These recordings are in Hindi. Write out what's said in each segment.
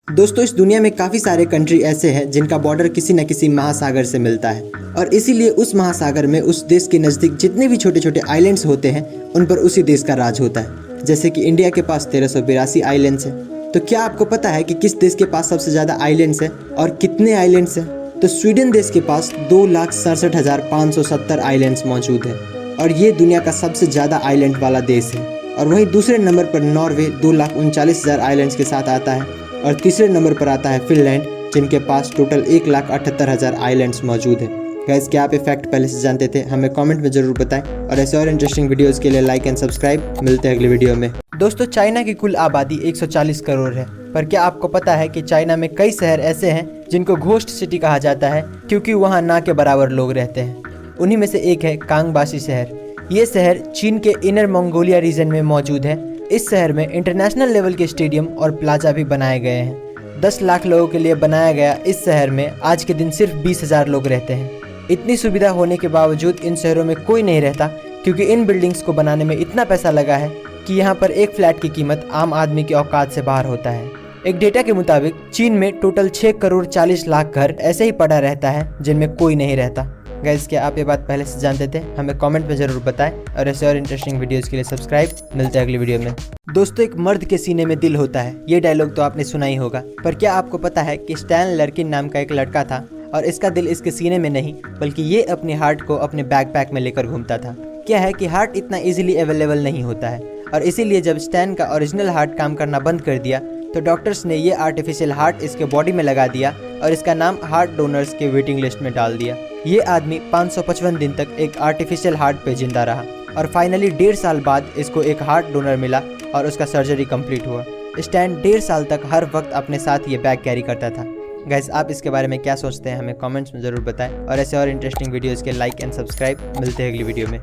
दोस्तों, इस दुनिया में काफ़ी सारे कंट्री ऐसे हैं जिनका बॉर्डर किसी न किसी महासागर से मिलता है और इसीलिए उस महासागर में उस देश के नज़दीक जितने भी छोटे छोटे आइलैंड्स होते हैं उन पर उसी देश का राज होता है। जैसे कि इंडिया के पास 1382 आइलैंड्स हैं। तो क्या आपको पता है कि किस देश के पास सबसे ज़्यादा आइलैंड्स हैं और कितने आइलैंड्स हैं? तो स्वीडन देश के पास 2,67,570 आइलैंड्स मौजूद हैं और ये दुनिया का सबसे ज़्यादा आइलैंड वाला देश है। और वहीं दूसरे नंबर पर नॉर्वे 2,39,000 आइलैंड्स के साथ आता है और तीसरे नंबर पर आता है फिनलैंड, जिनके पास टोटल 1,78,000 आइलैंड्स मौजूद है। गाइस, क्या आप ये फैक्ट पहले से जानते थे? हमें कमेंट में ज़रूर बताएं और ऐसे और इंटरेस्टिंग वीडियोस के लिए लाइक एंड सब्सक्राइब। मिलते हैं अगले वीडियो में। दोस्तों, चाइना की कुल आबादी 140 करोड़ है, पर क्या आपको पता है कि चाइना में कई शहर ऐसे हैं जिनको घोस्ट सिटी कहा जाता है क्योंकि वहाँ ना के बराबर लोग रहते हैं। उन्हीं में से एक है कांगबासी शहर। ये शहर चीन के इनर मंगोलिया रीजन में मौजूद है। इस शहर में इंटरनेशनल लेवल के स्टेडियम और प्लाजा भी बनाए गए हैं। 10 लाख लोगों के लिए बनाया गया इस शहर में आज के दिन सिर्फ 20,000 लोग रहते हैं। इतनी सुविधा होने के बावजूद इन शहरों में कोई नहीं रहता क्योंकि इन बिल्डिंग्स को बनाने में इतना पैसा लगा है कि यहाँ पर एक फ्लैट की कीमत आम आदमी की औकात से बाहर होता है। एक डेटा के मुताबिक चीन में टोटल 6 करोड़ 40 लाख घर ऐसे ही पड़ा रहता है जिनमें कोई नहीं रहता। गाइस, क्या आप ये बात पहले से जानते थे? हमें कमेंट में ज़रूर बताएं और ऐसे और इंटरेस्टिंग वीडियोस के लिए सब्सक्राइब। मिलते हैं अगली वीडियो में। दोस्तों, एक मर्द के सीने में दिल होता है, ये डायलॉग तो आपने सुना ही होगा, पर क्या आपको पता है कि स्टैन लर्किन नाम का एक लड़का था और इसका दिल इसके सीने में नहीं बल्कि ये अपने हार्ट को अपने बैकपैक में लेकर घूमता था। क्या है कि हार्ट इतना ईजिली अवेलेबल नहीं होता है और इसीलिए जब स्टैन का ओरिजिनल हार्ट काम करना बंद कर दिया तो डॉक्टर्स ने ये आर्टिफिशियल हार्ट इसके बॉडी में लगा दिया और इसका नाम हार्ट डोनर्स के वेटिंग लिस्ट में डाल दिया। ये आदमी 555 दिन तक एक आर्टिफिशियल हार्ट पे जिंदा रहा और फाइनली 1.5 साल बाद इसको एक हार्ट डोनर मिला और उसका सर्जरी कंप्लीट हुआ। स्टैन 1.5 साल तक हर वक्त अपने साथ ये बैग कैरी करता था। गाइस, आप इसके बारे में क्या सोचते हैं? हमें कमेंट्स में ज़रूर बताएं और ऐसे और इंटरेस्टिंग वीडियोज़ के लाइक एंड सब्सक्राइब। मिलते हैं अगली वीडियो में।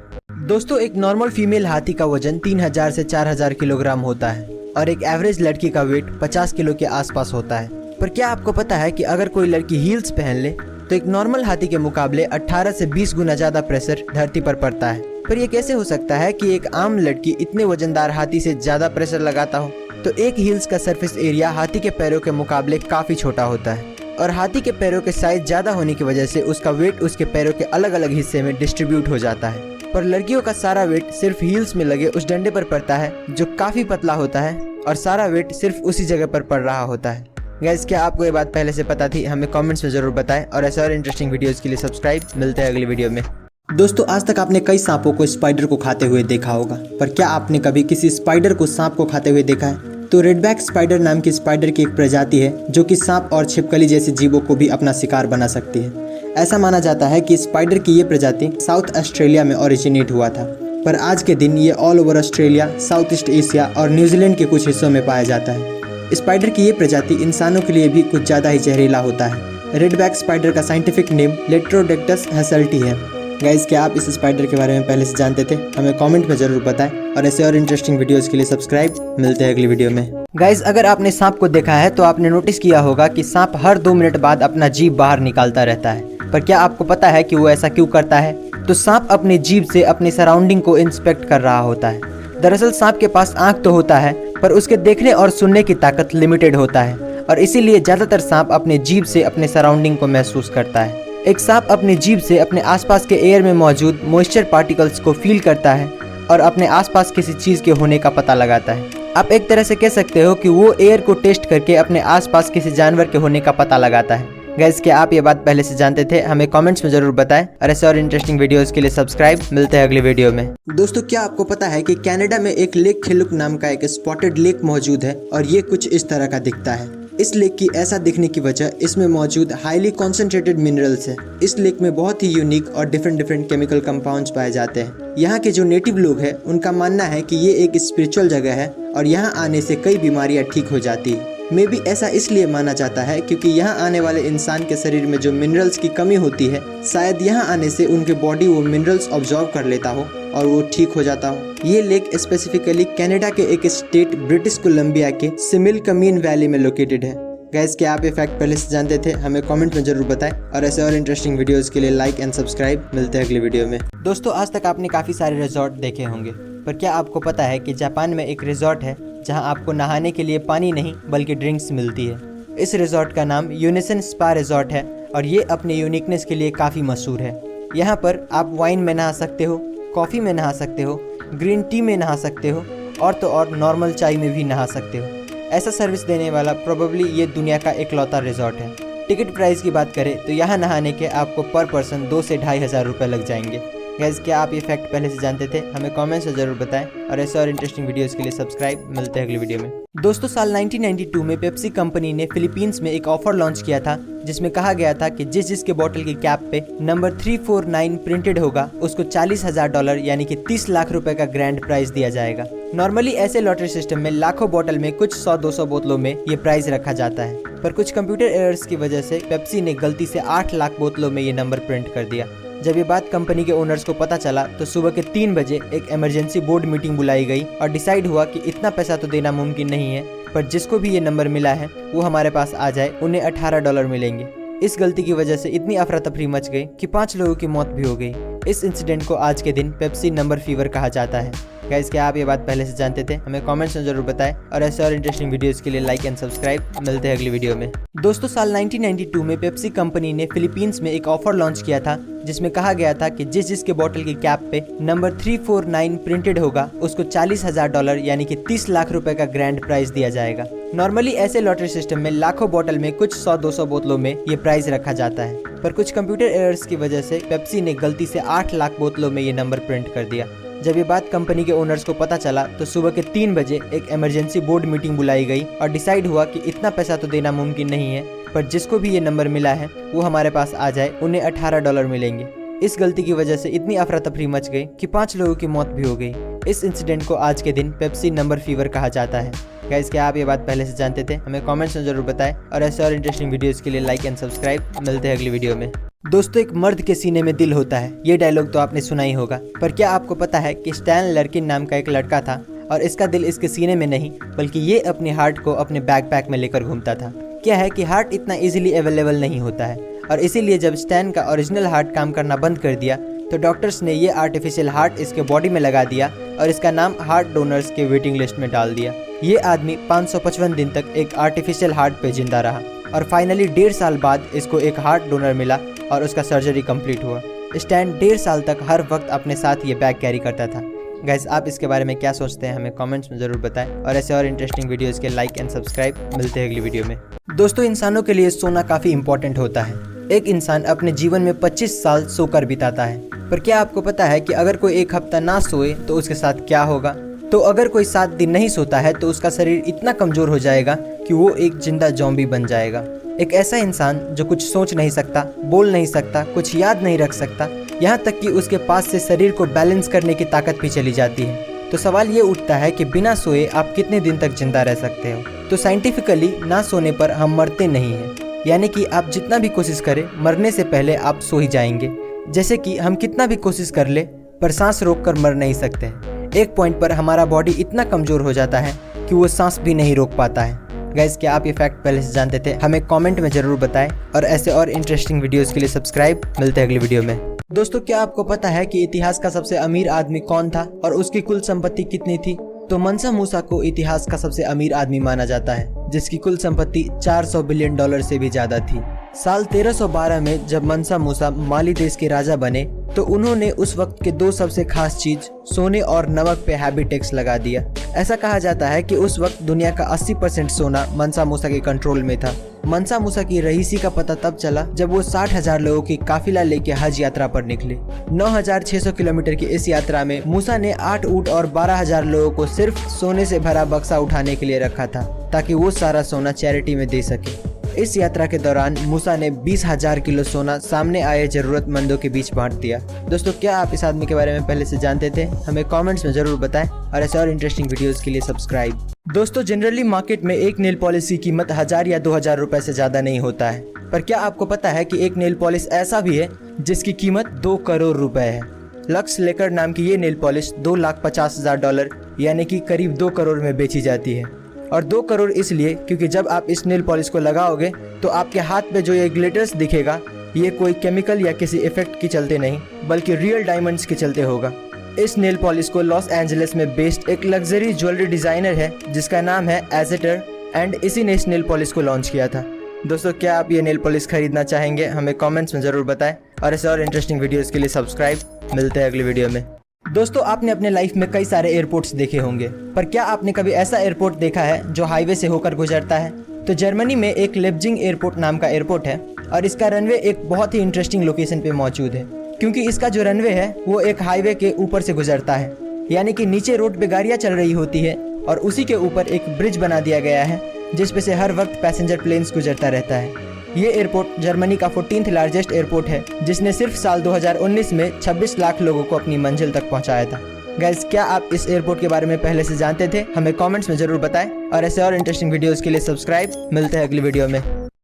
दोस्तों, एक नॉर्मल फीमेल हाथी का वजन 3,000 से 4,000 किलोग्राम होता है और एक एवरेज लड़की का वेट 50 किलो के आसपास होता है। पर क्या आपको पता है कि अगर कोई लड़की हील्स पहन ले तो एक नॉर्मल हाथी के मुकाबले 18 से 20 गुना ज़्यादा प्रेशर धरती पर पड़ता है? पर यह कैसे हो सकता है कि एक आम लड़की इतने वजनदार हाथी से ज़्यादा प्रेशर लगाता हो? तो एक हील्स का सरफेस एरिया हाथी के पैरों के मुकाबले काफ़ी छोटा होता है और हाथी के पैरों के साइज ज़्यादा होने की वजह से उसका वेट उसके पैरों के अलग अलग हिस्से में डिस्ट्रीब्यूट हो जाता है। पर लड़कियों का सारा वेट सिर्फ हील्स में लगे उस डंडे पर पड़ता है जो काफ़ी पतला होता है और सारा वेट सिर्फ उसी जगह पर पड़ रहा होता है। गाइस, क्या आपको ये बात पहले से पता थी? हमें कमेंट्स में ज़रूर बताएं और ऐसे और इंटरेस्टिंग वीडियोस के लिए सब्सक्राइब। मिलते हैं अगली वीडियो में। दोस्तों, आज तक आपने कई सांपों को स्पाइडर को खाते हुए देखा होगा, पर क्या आपने कभी किसी स्पाइडर को सांप को खाते हुए देखा है? तो रेडबैक स्पाइडर नाम की स्पाइडर की एक प्रजाति है जो कि सांप और छिपकली जैसे जीवों को भी अपना शिकार बना सकती है। ऐसा माना जाता है कि स्पाइडर की ये प्रजाति साउथ ऑस्ट्रेलिया में ओरिजिनेट हुआ था, पर आज के दिन ये all over Australia, south east Asia और न्यूजीलैंड के कुछ हिस्सों में पाया जाता है। स्पाइडर की ये प्रजाति इंसानों के लिए भी कुछ ज़्यादा ही जहरीला होता है। रेडबैक स्पाइडर का साइंटिफिक नेम लेट्रोडेक्टस हेसल्टी है। गाइस, क्या आप इस स्पाइडर के बारे में पहले से जानते थे? हमें कमेंट में ज़रूर बताएं और ऐसे और इंटरेस्टिंग वीडियोस के लिए सब्सक्राइब। मिलते हैं अगली वीडियो में। गाइस, अगर आपने सांप को देखा है तो आपने नोटिस किया होगा कि सांप हर 2 मिनट बाद अपना जीभ बाहर निकालता रहता है। पर क्या आपको पता है कि वो ऐसा क्यों करता है? तो सांप अपनी जीभ से अपनी सराउंडिंग को इंस्पेक्ट कर रहा होता है। दरअसल सांप के पास आँख तो होता है पर उसके देखने और सुनने की ताकत लिमिटेड होता है और इसीलिए ज़्यादातर सांप अपने जीभ से अपने सराउंडिंग को महसूस करता है। एक सांप अपनी जीभ से अपने आसपास के एयर में मौजूद मॉइस्चर पार्टिकल्स को फील करता है और अपने आसपास किसी चीज़ के होने का पता लगाता है। आप एक तरह से कह सकते हो कि वो एयर को टेस्ट करके अपने आसपास किसी जानवर के होने का पता लगाता है। गाइस, क्या आप ये बात पहले से जानते थे? हमें कमेंट्स में ज़रूर बताएं और ऐसे और इंटरेस्टिंग वीडियोस के लिए सब्सक्राइब। मिलते हैं अगली वीडियो में। दोस्तों, क्या आपको पता है कि कनाडा में एक लेक खिलुक नाम का एक स्पॉटेड लेक मौजूद है और ये कुछ इस तरह का दिखता है। इस लेक की ऐसा दिखने की वजह इसमें मौजूद हाईली कॉन्सेंट्रेटेड मिनरल्स है। इस लेक में बहुत ही यूनिक और डिफरेंट केमिकल कंपाउंड्स पाए जाते हैं। यहाँ के जो नेटिव लोग हैं उनका मानना है कि ये एक स्पिरिचुअल जगह है और यहाँ आने से कई बीमारियाँ ठीक हो जाती है। मे भी ऐसा इसलिए माना जाता है क्योंकि यहाँ आने वाले इंसान के शरीर में जो मिनरल्स की कमी होती है, शायद यहाँ आने से उनके बॉडी वो मिनरल्स ऑब्जॉर्व कर लेता हो और वो ठीक हो जाता हो। ये लेक स्पेसिफिकली कनाडा के एक स्टेट ब्रिटिश कोलंबिया के सिमिलकमीन वैली में लोकेटेड है। गाइस, क्या आप ये फैक्ट पहले से जानते थे? हमें कमेंट में जरूर बताएं और ऐसे और इंटरेस्टिंग वीडियोस के लिए लाइक एंड सब्सक्राइब। मिलते हैं अगली वीडियो में। दोस्तों, आज तक आपने काफ़ी सारे रिजॉर्ट देखे होंगे, पर क्या आपको पता है कि जापान में एक रिजॉर्ट है जहां आपको नहाने के लिए पानी नहीं बल्कि ड्रिंक्स मिलती है? इस रिजॉर्ट का नाम यूनिसन स्पा रिजॉर्ट है और ये अपने यूनिकनेस के लिए काफ़ी मशहूर है। यहाँ पर आप वाइन में नहा सकते हो, कॉफ़ी में नहा सकते हो, ग्रीन टी में नहा सकते हो और तो और नॉर्मल चाय में भी नहा सकते हो। ऐसा सर्विस देने वाला प्रोबेबली ये दुनिया का इकलौता रिजॉर्ट है। टिकट प्राइस की बात करें तो यहाँ नहाने के आपको पर पर्सन 2 से 2,500 रुपये लग जाएंगे। गाइस, क्या आप ये फैक्ट पहले से जानते थे? हमें कमेंट्स में ज़रूर बताएं और ऐसे और इंटरेस्टिंग वीडियोस के लिए सब्सक्राइब। मिलते हैं अगली वीडियो में। दोस्तों, साल 1992 में पेप्सी कंपनी ने फिलीपींस में एक ऑफर लॉन्च किया था जिसमें कहा गया था कि जिसके बॉटल की कैप पे नंबर 349 प्रिंटेड होगा उसको $40,000 यानी कि 30 लाख रुपए का ग्रैंड प्राइज दिया जाएगा। नॉर्मली ऐसे लॉटरी सिस्टम में लाखों बोतल में कुछ 100-200 बोतलों में ये प्राइज रखा जाता है, पर कुछ कंप्यूटर एरर्स की वजह से पेप्सी ने गलती से 8 लाख बोतलों में ये नंबर प्रिंट कर दिया। जब ये बात कंपनी के ओनर्स को पता चला तो सुबह के 3 बजे एक इमरजेंसी बोर्ड मीटिंग बुलाई गई और डिसाइड हुआ कि इतना पैसा तो देना मुमकिन नहीं है, पर जिसको भी ये नंबर मिला है वो हमारे पास आ जाए, उन्हें $18 मिलेंगे। इस गलती की वजह से इतनी अफरा तफरी मच गई कि 5 लोगों की मौत भी हो गई। इस इंसिडेंट को आज के दिन पेप्सी नंबर फीवर कहा जाता है। गाइस, क्या आप ये बात पहले से जानते थे? हमें कमेंट्स में जरूर बताएं और ऐसे और इंटरेस्टिंग वीडियोस के लिए लाइक एंड सब्सक्राइब। मिलते हैं अगली वीडियो में। दोस्तों, साल 1992 में पेप्सी कंपनी ने फिलीपींस में एक ऑफर लॉन्च किया था जिसमें कहा गया था कि जिसके बॉटल की कैप पे नंबर 349 प्रिंटेड होगा उसको $40,000 यानी कि 30 लाख रुपए का ग्रैंड प्राइज दिया जाएगा। नॉर्मली ऐसे लॉटरी सिस्टम में लाखों बोतल में कुछ 100-200 बोतलों में ये प्राइज रखा जाता है, पर कुछ कंप्यूटर एरर्स की वजह से पेप्सी ने गलती से 8 लाख बोतलों में ये नंबर प्रिंट कर दिया। जब ये बात कंपनी के ओनर्स को पता चला तो सुबह के 3 बजे एक इमरजेंसी बोर्ड मीटिंग बुलाई गई और डिसाइड हुआ कि इतना पैसा तो देना मुमकिन नहीं है, पर जिसको भी ये नंबर मिला है वो हमारे पास आ जाए, उन्हें $18 मिलेंगे। इस गलती की वजह से इतनी अफरा तफरी मच गई कि 5 लोगों की मौत भी हो गई। इस इंसिडेंट को आज के दिन पेप्सी नंबर फीवर कहा जाता है। गाइस, क्या आप ये बात पहले से जानते थे? हमें कमेंट्स में जरूर बताएं और ऐसे और इंटरेस्टिंग वीडियोस के लिए लाइक एंड सब्सक्राइब। मिलते हैं अगली वीडियो में। दोस्तों, एक मर्द के सीने में दिल होता है, ये डायलॉग तो आपने सुना ही होगा, पर क्या आपको पता है कि स्टैन लर्किन नाम का एक लड़का था और इसका दिल इसके सीने में नहीं बल्कि ये अपने हार्ट को अपने बैकपैक में लेकर घूमता था। क्या है कि हार्ट इतना इजीली अवेलेबल नहीं होता है और इसीलिए जब स्टैन का ओरिजिनल हार्ट काम करना बंद कर दिया तो डॉक्टर्स ने ये आर्टिफिशियल हार्ट इसके बॉडी में लगा दिया और इसका नाम हार्ट डोनर्स के वेटिंग लिस्ट में डाल दिया। ये आदमी 555 दिन तक एक आर्टिफिशियल हार्ट पे जिंदा रहा और फाइनली 1.5 साल बाद इसको एक हार्ट डोनर मिला और उसका सर्जरी कंप्लीट हुआ। स्टैन 1.5 साल तक हर वक्त अपने साथ ये बैग कैरी करता था। गाइस, आप इसके बारे में क्या सोचते हैं? हमें कमेंट्स में ज़रूर बताएं और ऐसे और इंटरेस्टिंग वीडियोस के लाइक एंड सब्सक्राइब। मिलते हैं अगली वीडियो में। दोस्तों, इंसानों के लिए सोना काफ़ी इंपॉर्टेंट होता है। एक इंसान अपने जीवन में 25 साल सोकर बिताता है, पर क्या आपको पता है कि अगर कोई 1 हफ्ता ना सोए तो उसके साथ क्या होगा? तो अगर कोई 7 दिन नहीं सोता है तो उसका शरीर इतना कमज़ोर हो जाएगा कि वो एक जिंदा ज़ॉम्बी बन जाएगा। एक ऐसा इंसान जो कुछ सोच नहीं सकता, बोल नहीं सकता, कुछ याद नहीं रख सकता, यहाँ तक कि उसके पास से शरीर को बैलेंस करने की ताकत भी चली जाती है। तो सवाल ये उठता है कि बिना सोए आप कितने दिन तक जिंदा रह सकते हो? तो साइंटिफिकली ना सोने पर हम मरते नहीं हैं, यानी कि आप जितना भी कोशिश करें मरने से पहले आप सो ही जाएंगे। जैसे कि हम कितना भी कोशिश कर ले पर सांस रोक कर मर नहीं सकते हैं। एक पॉइंट पर हमारा बॉडी इतना कमज़ोर हो जाता है कि वो सांस भी नहीं रोक पाता है। गाइस, क्या आप ये फैक्ट पहले से जानते थे? हमें कमेंट में ज़रूर बताएं और ऐसे और इंटरेस्टिंग वीडियोस के लिए सब्सक्राइब। मिलते हैं अगली वीडियो में। दोस्तों, क्या आपको पता है कि इतिहास का सबसे अमीर आदमी कौन था और उसकी कुल संपत्ति कितनी थी? तो मंसा मूसा को इतिहास का सबसे अमीर आदमी माना जाता है, जिसकी कुल संपत्ति $400 बिलियन से भी ज्यादा थी। साल 1312 में जब मंसा मूसा माली देश के राजा बने तो उन्होंने उस वक्त के 2 सबसे खास चीज सोने और नमक पे हैवी टैक्स लगा दिया। ऐसा कहा जाता है कि उस वक्त दुनिया का 80% सोना मंसा मूसा के कंट्रोल में था। मंसा मूसा की रईसी का पता तब चला जब वो 60,000 लोगों की काफिला लेके हज यात्रा पर निकले। 9,600 किलोमीटर की इस यात्रा में मूसा ने 8 ऊंट और 12,000 लोगों को सिर्फ सोने से भरा बक्सा उठाने के लिए रखा था ताकि वो सारा सोना चैरिटी में दे सके। इस यात्रा के दौरान मूसा ने 20,000 किलो सोना सामने आए जरूरतमंदों के बीच बांट दिया। दोस्तों, क्या आप इस आदमी के बारे में पहले से जानते थे? हमें कमेंट्स में जरूर बताएं और ऐसे और इंटरेस्टिंग वीडियोस के लिए सब्सक्राइब। दोस्तों, जनरली मार्केट में एक नेल पॉलिश की कीमत 1,000 या 2,000 रुपए से ज्यादा नहीं होता है, पर क्या आपको पता है कि एक नेल पॉलिश ऐसा भी है जिसकी कीमत 2 करोड़ रुपए है? लक्स लेकर नाम की ये नेल पॉलिश $2,50,000 यानी कि करीब 2 करोड़ में बेची जाती है। और 2 करोड़ इसलिए क्योंकि जब आप इस नेल पॉलिश को लगाओगे तो आपके हाथ पे जो ये ग्लिटर्स दिखेगा ये कोई केमिकल या किसी इफेक्ट के चलते नहीं बल्कि रियल डायमंड्स के चलते होगा। इस नेल पॉलिश को लॉस एंजलिस में बेस्ड एक लग्जरी ज्वेलरी डिजाइनर है जिसका नाम है एजेटर एंड इसी ने इस नेल पॉलिश को लॉन्च किया था। दोस्तों क्या आप ये नेल पॉलिश खरीदना चाहेंगे? हमें कमेंट्स में ज़रूर बताएं और ऐसे और इंटरेस्टिंग वीडियोस के लिए सब्सक्राइब। मिलते हैं अगली वीडियो में। दोस्तों आपने अपने लाइफ में कई सारे एयरपोर्ट्स देखे होंगे, पर क्या आपने कभी ऐसा एयरपोर्ट देखा है जो हाईवे से होकर गुजरता है? तो जर्मनी में एक लेप्जिंग एयरपोर्ट नाम का एयरपोर्ट है और इसका रनवे एक बहुत ही इंटरेस्टिंग लोकेशन पे मौजूद है, क्योंकि इसका जो रनवे है वो एक हाईवे के ऊपर से गुजरता है। यानी कि नीचे रोड पे गाड़ियाँ चल रही होती है और उसी के ऊपर एक ब्रिज बना दिया गया है जिस पे से हर वक्त पैसेंजर प्लेन्स गुजरता रहता है। ये एयरपोर्ट जर्मनी का 14th लार्जेस्ट एयरपोर्ट है, जिसने सिर्फ साल 2019 में 26 लाख लोगों को अपनी मंजिल तक पहुंचाया था। गाइस क्या आप इस एयरपोर्ट के बारे में पहले से जानते थे? हमें कमेंट्स में जरूर बताएं और ऐसे और इंटरेस्टिंग वीडियोस के लिए सब्सक्राइब। मिलते हैं अगली वीडियो में।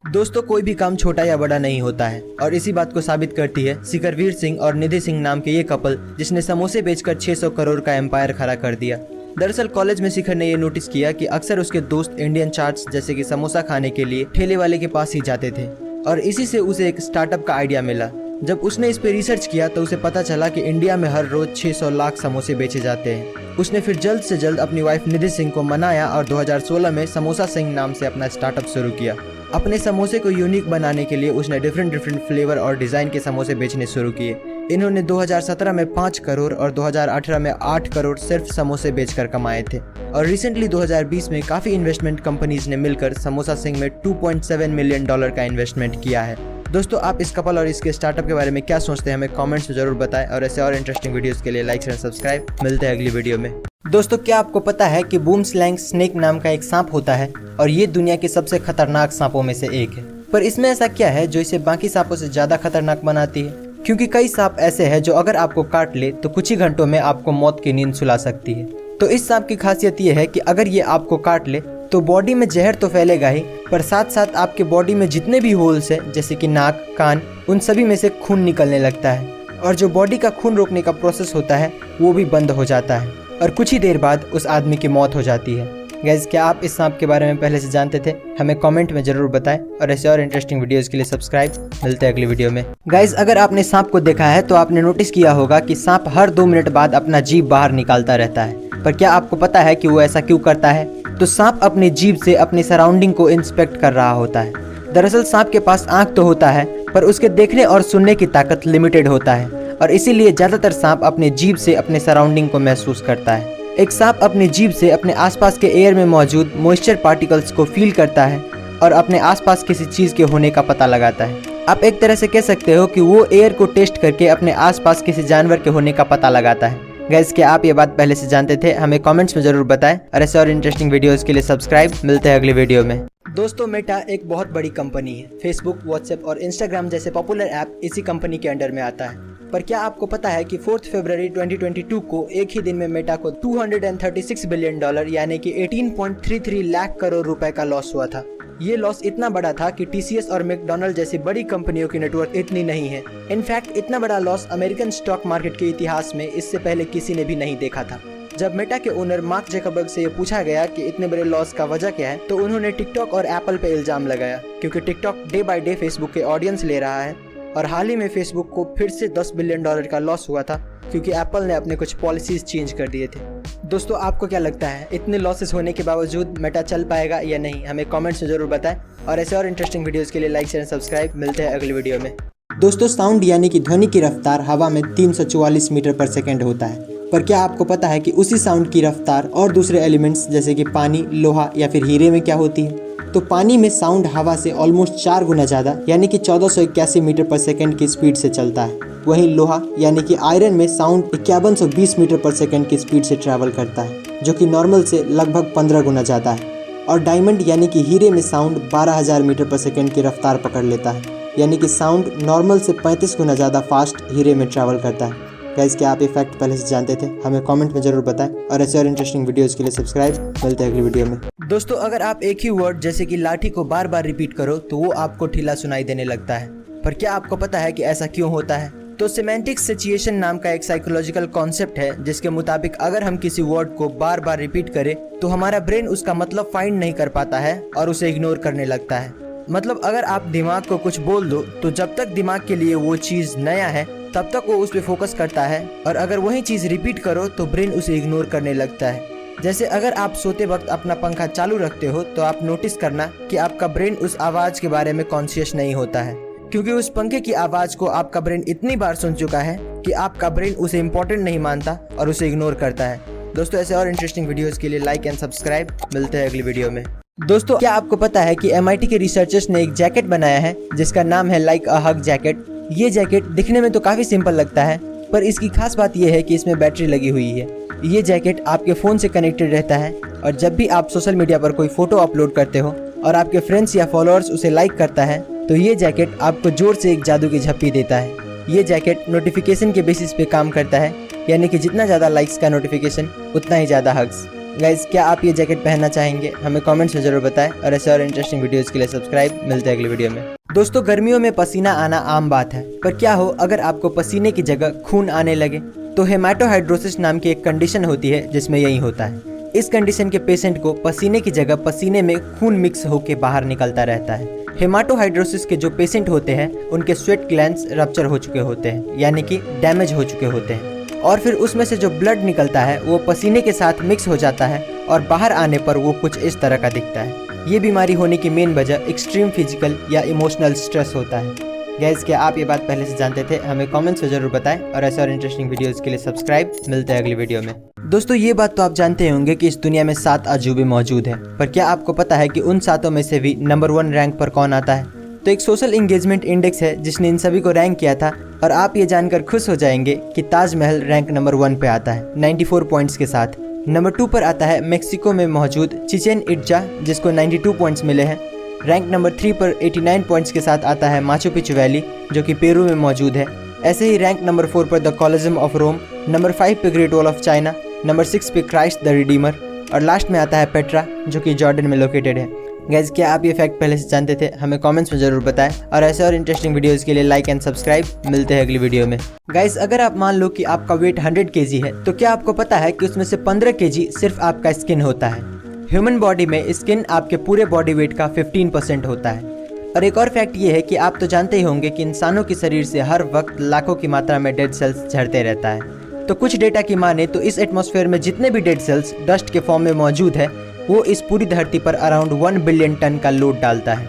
दोस्तों कोई भी काम छोटा या बड़ा नहीं होता है और इसी बात को साबित करती है शिखरवीर सिंह और निधि सिंह नाम के ये कपल, जिसने समोसे बेचकर 600 करोड़ का एम्पायर खड़ा कर दिया। दरअसल कॉलेज में शिखर ने ये नोटिस किया कि अक्सर उसके दोस्त इंडियन चाट्स जैसे कि समोसा खाने के लिए ठेले वाले के पास ही जाते थे और इसी से उसे एक स्टार्टअप का आइडिया मिला। जब उसने इस पे रिसर्च किया तो उसे पता चला कि इंडिया में हर रोज 600 लाख समोसे बेचे जाते हैं। उसने फिर जल्द से जल्द अपनी वाइफ निधि सिंह को मनाया और 2016 में समोसा सिंह नाम से अपना स्टार्टअप शुरू किया। अपने समोसे को यूनिक बनाने के लिए उसने डिफरेंट फ्लेवर और डिज़ाइन के समोसे बेचने शुरू किए। इन्होंने 2017 में 5 करोड़ और 2018 में 8 करोड़ सिर्फ समोसे बेचकर कमाए थे और रिसेंटली 2020 में काफ़ी इन्वेस्टमेंट कंपनीज ने मिलकर समोसा सिंह में $2.7 मिलियन का इन्वेस्टमेंट किया है। दोस्तों आप इस कपल और इसके स्टार्टअप के बारे में क्या सोचते हैं? हमें कमेंट्स में जरूर बताएं और ऐसे और इंटरेस्टिंग वीडियोस के लिए लाइक शेयर सब्सक्राइब। मिलते हैं अगली वीडियो में। दोस्तों क्या आपको पता है कि बूमस्लैंग स्नेक नाम का एक सांप होता है और ये दुनिया के सबसे खतरनाक सांपों में से एक है। पर इसमें ऐसा क्या है जो इसे बाकी सांपों से ज्यादा खतरनाक बनाती है? क्योंकि कई सांप ऐसे हैं जो अगर आपको काट ले तो कुछ ही घंटों में आपको मौत की नींद सुला सकती है। तो इस सांप की खासियत ये है कि अगर ये आपको काट ले तो बॉडी में जहर तो फैलेगा ही, पर साथ साथ आपके बॉडी में जितने भी होल्स हैं जैसे कि नाक, कान, उन सभी में से खून निकलने लगता है और जो बॉडी का खून रोकने का प्रोसेस होता है वो भी बंद हो जाता है और कुछ ही देर बाद उस आदमी की मौत हो जाती है। गाइस क्या आप इस सांप के बारे में पहले से जानते थे? हमें कमेंट में जरूर बताएं और ऐसे और इंटरेस्टिंग वीडियोस के लिए सब्सक्राइब। मिलते हैं अगली वीडियो में। गाइस अगर आपने सांप को देखा है तो आपने नोटिस किया होगा कि सांप हर 2 मिनट बाद अपना जीभ बाहर निकालता रहता है, पर क्या आपको पता है कि वो ऐसा क्यों करता है? तो सांप अपनी जीभ से अपनी सराउंडिंग को इंस्पेक्ट कर रहा होता है। दरअसल सांप के पास आंख तो होता है पर उसके देखने और सुनने की ताकत लिमिटेड होता है और इसीलिए ज्यादातर सांप अपने जीभ से अपने सराउंडिंग को महसूस करता है। एक सांप अपनी जीभ से अपने आसपास के एयर में मौजूद मॉइस्चर पार्टिकल्स को फील करता है और अपने आसपास किसी चीज के होने का पता लगाता है। आप एक तरह से कह सकते हो कि वो एयर को टेस्ट करके अपने आसपास किसी जानवर के होने का पता लगाता है। गाइस क्या आप ये बात पहले से जानते थे? हमें कमेंट्स में जरूर बताएं और ऐसे और इंटरेस्टिंग वीडियोस के लिए सब्सक्राइब। मिलते हैं अगली वीडियो में। दोस्तों मेटा एक बहुत बड़ी कंपनी है। फेसबुक, व्हाट्सएप और इंस्टाग्राम जैसे पॉपुलर ऐप इसी कंपनी के अंडर में आता है। पर क्या आपको पता है कि 4 फरवरी 2022 को एक ही दिन में मेटा को $236 बिलियन यानी कि 18.33 लाख करोड़ रुपए का लॉस हुआ था। ये लॉस इतना बड़ा था कि TCS और मैकडॉनल्ड जैसी बड़ी कंपनियों की नेटवर्क इतनी नहीं है। इनफैक्ट इतना बड़ा लॉस अमेरिकन स्टॉक मार्केट के इतिहास में इससे पहले किसी ने भी नहीं देखा था। जब मेटा के ओनर मार्क जकरबर्ग से ये पूछा गया कि इतने बड़े लॉस का वजह क्या है तो उन्होंने टिकटॉक और एप्पल पे इल्जाम लगाया, क्योंकि TikTok day by day Facebook के ऑडियंस ले रहा है और हाल ही में फेसबुक को फिर से $10 बिलियन का लॉस हुआ था क्योंकि एप्पल ने अपने कुछ पॉलिसीज चेंज कर दिए थे। दोस्तों आपको क्या लगता है इतने लॉसेस होने के बावजूद मेटा चल पाएगा या नहीं? हमें कमेंट्स में जरूर बताएं और ऐसे और इंटरेस्टिंग वीडियोस के लिए लाइक शेयर सब्सक्राइब। मिलते हैं अगली वीडियो में। दोस्तों साउंड यानी कि ध्वनि की रफ्तार हवा में 344 मीटर पर सेकेंड होता है, पर क्या आपको पता है कि उसी साउंड की रफ्तार और दूसरे एलिमेंट्स जैसे कि पानी, लोहा या फिर हीरे में क्या होती है? तो पानी में साउंड हवा से ऑलमोस्ट 4 गुना ज़्यादा यानी कि 1481 मीटर पर सेकेंड की स्पीड से चलता है। वहीं लोहा यानी कि आयरन में साउंड 5120 मीटर पर सेकेंड की स्पीड से ट्रैवल करता है, जो कि नॉर्मल से लगभग 15 गुना ज़्यादा है। और डायमंड यानी कि हीरे में साउंड 12000 मीटर पर सेकेंड की रफ्तार पकड़ लेता है, यानी कि साउंड नॉर्मल से 35 गुना ज़्यादा फास्ट हीरे में ट्रैवल करता है। गाइस क्या आप ये फैक्ट पहले से जानते थे? हमें कमेंट में जरूर बताएं और ऐसे और इंटरेस्टिंग वीडियोस के लिए सब्सक्राइब। मिलते हैं अगली वीडियो में। दोस्तों अगर आप एक ही वर्ड जैसे कि लाठी को बार बार रिपीट करो तो वो आपको ढीला सुनाई देने लगता है, पर क्या आपको पता है कि ऐसा क्यों होता है? तो सिमेंटिक सिचुएशन नाम का एक साइकोलॉजिकल कॉन्सेप्ट है जिसके मुताबिक अगर हम किसी वर्ड को बार बार रिपीट करें तो हमारा ब्रेन उसका मतलब फाइंड नहीं कर पाता है और उसे इग्नोर करने लगता है। मतलब अगर आप दिमाग को कुछ बोल दो तो जब तक दिमाग के लिए वो चीज़ नया है तब तक वो उस पर फोकस करता है, और अगर वही चीज़ रिपीट करो तो ब्रेन उसे इग्नोर करने लगता है। जैसे अगर आप सोते वक्त अपना पंखा चालू रखते हो तो आप नोटिस करना कि आपका ब्रेन उस आवाज के बारे में कॉन्शियस नहीं होता है, क्योंकि उस पंखे की आवाज को आपका ब्रेन इतनी बार सुन चुका है कि आपका ब्रेन उसे इम्पोर्टेंट नहीं मानता और उसे इग्नोर करता है। दोस्तों ऐसे और इंटरेस्टिंग वीडियोस के लिए लाइक एंड सब्सक्राइब। मिलते हैं अगली वीडियो में। दोस्तों क्या आपको पता है कि MIT के रिसर्चर्स ने एक जैकेट बनाया है जिसका नाम है लाइक अ हग जैकेट। ये जैकेट दिखने में तो काफी सिंपल लगता है, पर इसकी खास बात यह है कि इसमें बैटरी लगी हुई है। ये जैकेट आपके फ़ोन से कनेक्टेड रहता है और जब भी आप सोशल मीडिया पर कोई फोटो अपलोड करते हो और आपके फ्रेंड्स या फॉलोअर्स उसे लाइक करता है तो ये जैकेट आपको जोर से एक जादू की झप्पी देता है। ये जैकेट नोटिफिकेशन के बेसिस पे काम करता है, यानी कि जितना ज़्यादा लाइक्स का नोटिफिकेशन उतना ही ज़्यादा हग्स। गाइज क्या आप ये जैकेट पहनना चाहेंगे? हमें कमेंट्स में जरूर बताएं और ऐसे और इंटरेस्टिंग वीडियोस के लिए सब्सक्राइब। मिलते हैं अगली वीडियो में। दोस्तों गर्मियों में पसीना आना आम बात है, पर क्या हो अगर आपको पसीने की जगह खून आने लगे? तो हेमाटोहाइड्रोसिस नाम की एक कंडीशन होती है जिसमें यही होता है। इस कंडीशन के पेशेंट को पसीने की जगह पसीने में खून मिक्स होकर बाहर निकलता रहता है। हेमाटोहाइड्रोसिस के जो पेशेंट होते हैं उनके स्वेट ग्लैंड्स रप्चर हो चुके होते हैं, यानी कि डैमेज हो चुके होते हैं, और फिर उसमें से जो ब्लड निकलता है वो पसीने के साथ मिक्स हो जाता है और बाहर आने पर वो कुछ इस तरह का दिखता है। ये बीमारी होने की मेन वजह एक्सट्रीम फिजिकल या इमोशनल स्ट्रेस होता है। गाइस क्या आप ये बात पहले से जानते थे? हमें कमेंट्स में जरूर बताएं और ऐसे और इंटरेस्टिंग वीडियोस के लिए सब्सक्राइब। मिलते हैं अगली वीडियो में। दोस्तों ये बात तो आप जानते होंगे कि इस दुनिया में 7 अजूबे मौजूद हैं, पर क्या आपको पता है कि उन 7 में से भी नंबर 1 रैंक पर कौन आता है? तो एक सोशल एंगेजमेंट इंडेक्स है जिसने इन सभी को रैंक किया था, और आप ये जानकर खुश हो जाएंगे कि ताजमहल रैंक नंबर 1 पे आता है 94 पॉइंट्स के साथ। नंबर 2 पर आता है मेक्सिको में मौजूद चिचेन इट्जा जिसको 92 पॉइंट्स मिले हैं। रैंक नंबर 3 पर 89 पॉइंट्स के साथ आता है माचू पिचू वैली जो कि पेरू में मौजूद है। ऐसे ही रैंक नंबर 4 पर the Colosseum of Rome, number 5 पे great wall of China, number 6 पे क्राइस्ट द रिडीमर, और लास्ट में आता है पेट्रा जो कि जॉर्डन में लोकेटेड है। गाइज क्या आप ये फैक्ट पहले से जानते थे? हमें कमेंट्स में जरूर बताएं और ऐसे और इंटरेस्टिंग वीडियोस के लिए लाइक एंड सब्सक्राइब। मिलते हैं अगली वीडियो में। गाइज अगर आप मान लो कि आपका वेट 100 kg है तो क्या आपको पता है कि उसमें से 15 kg सिर्फ आपका स्किन होता है। ह्यूमन बॉडी में स्किन आपके पूरे बॉडी वेट का 15% होता है। और एक और फैक्ट ये है कि आप तो जानते ही होंगे कि इंसानों के शरीर से हर वक्त लाखों की मात्रा में डेड सेल्स झड़ते रहता है। तो कुछ डेटा की माने तो इस एटमॉस्फेयर में जितने भी डेड सेल्स डस्ट के फॉर्म में मौजूद है वो इस पूरी धरती पर अराउंड 1 बिलियन टन का लोड डालता है।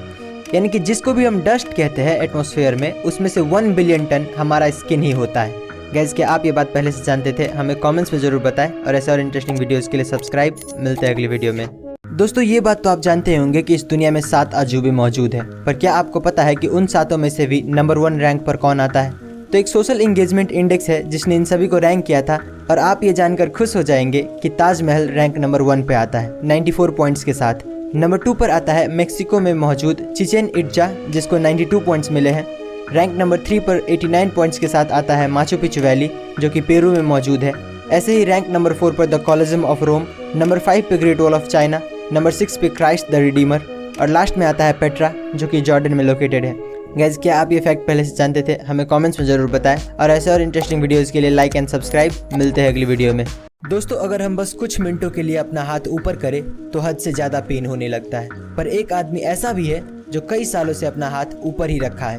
यानी कि जिसको भी हम डस्ट कहते हैं एटमॉस्फेयर में, उसमें से 1 बिलियन टन हमारा स्किन ही होता है। गाइस क्या आप ये बात पहले से जानते थे? हमें कमेंट्स में जरूर बताएं और ऐसे और इंटरेस्टिंग वीडियोस के लिए सब्सक्राइब। मिलते हैं अगली वीडियो में। दोस्तों ये बात तो आप जानते होंगे कि इस दुनिया में 7 अजूबे मौजूद हैं, पर क्या आपको पता है कि उन 7 में से भी नंबर 1 रैंक पर कौन आता है? तो एक सोशल एंगेजमेंट इंडेक्स है जिसने इन सभी को रैंक किया था, और आप ये जानकर खुश हो जाएंगे कि ताजमहल रैंक नंबर 1 पे आता है 94 पॉइंट्स के साथ। नंबर 2 पर आता है मेक्सिको में मौजूद चिचेन इट्जा जिसको 92 पॉइंट्स मिले हैं। रैंक नंबर 3 पर 89 पॉइंट्स के साथ आता है माचू पिचू वैली जो कि पेरू में मौजूद है। ऐसे ही रैंक नंबर 4 पर the Colosseum of Rome, number 5 पे great wall of China, number 6 पे क्राइस्ट द रिडीमर, और लास्ट में आता है पेट्रा जो कि जॉर्डन में लोकेटेड है। गाइज क्या आप ये फैक्ट पहले से जानते थे? हमें कमेंट्स में जरूर बताएं और ऐसे और इंटरेस्टिंग वीडियोस के लिए लाइक एंड सब्सक्राइब। मिलते हैं अगली वीडियो में। दोस्तों अगर हम बस कुछ मिनटों के लिए अपना हाथ ऊपर करें तो हद से ज्यादा पेन होने लगता है, पर एक आदमी ऐसा भी है जो कई सालों से अपना हाथ ऊपर ही रखा है।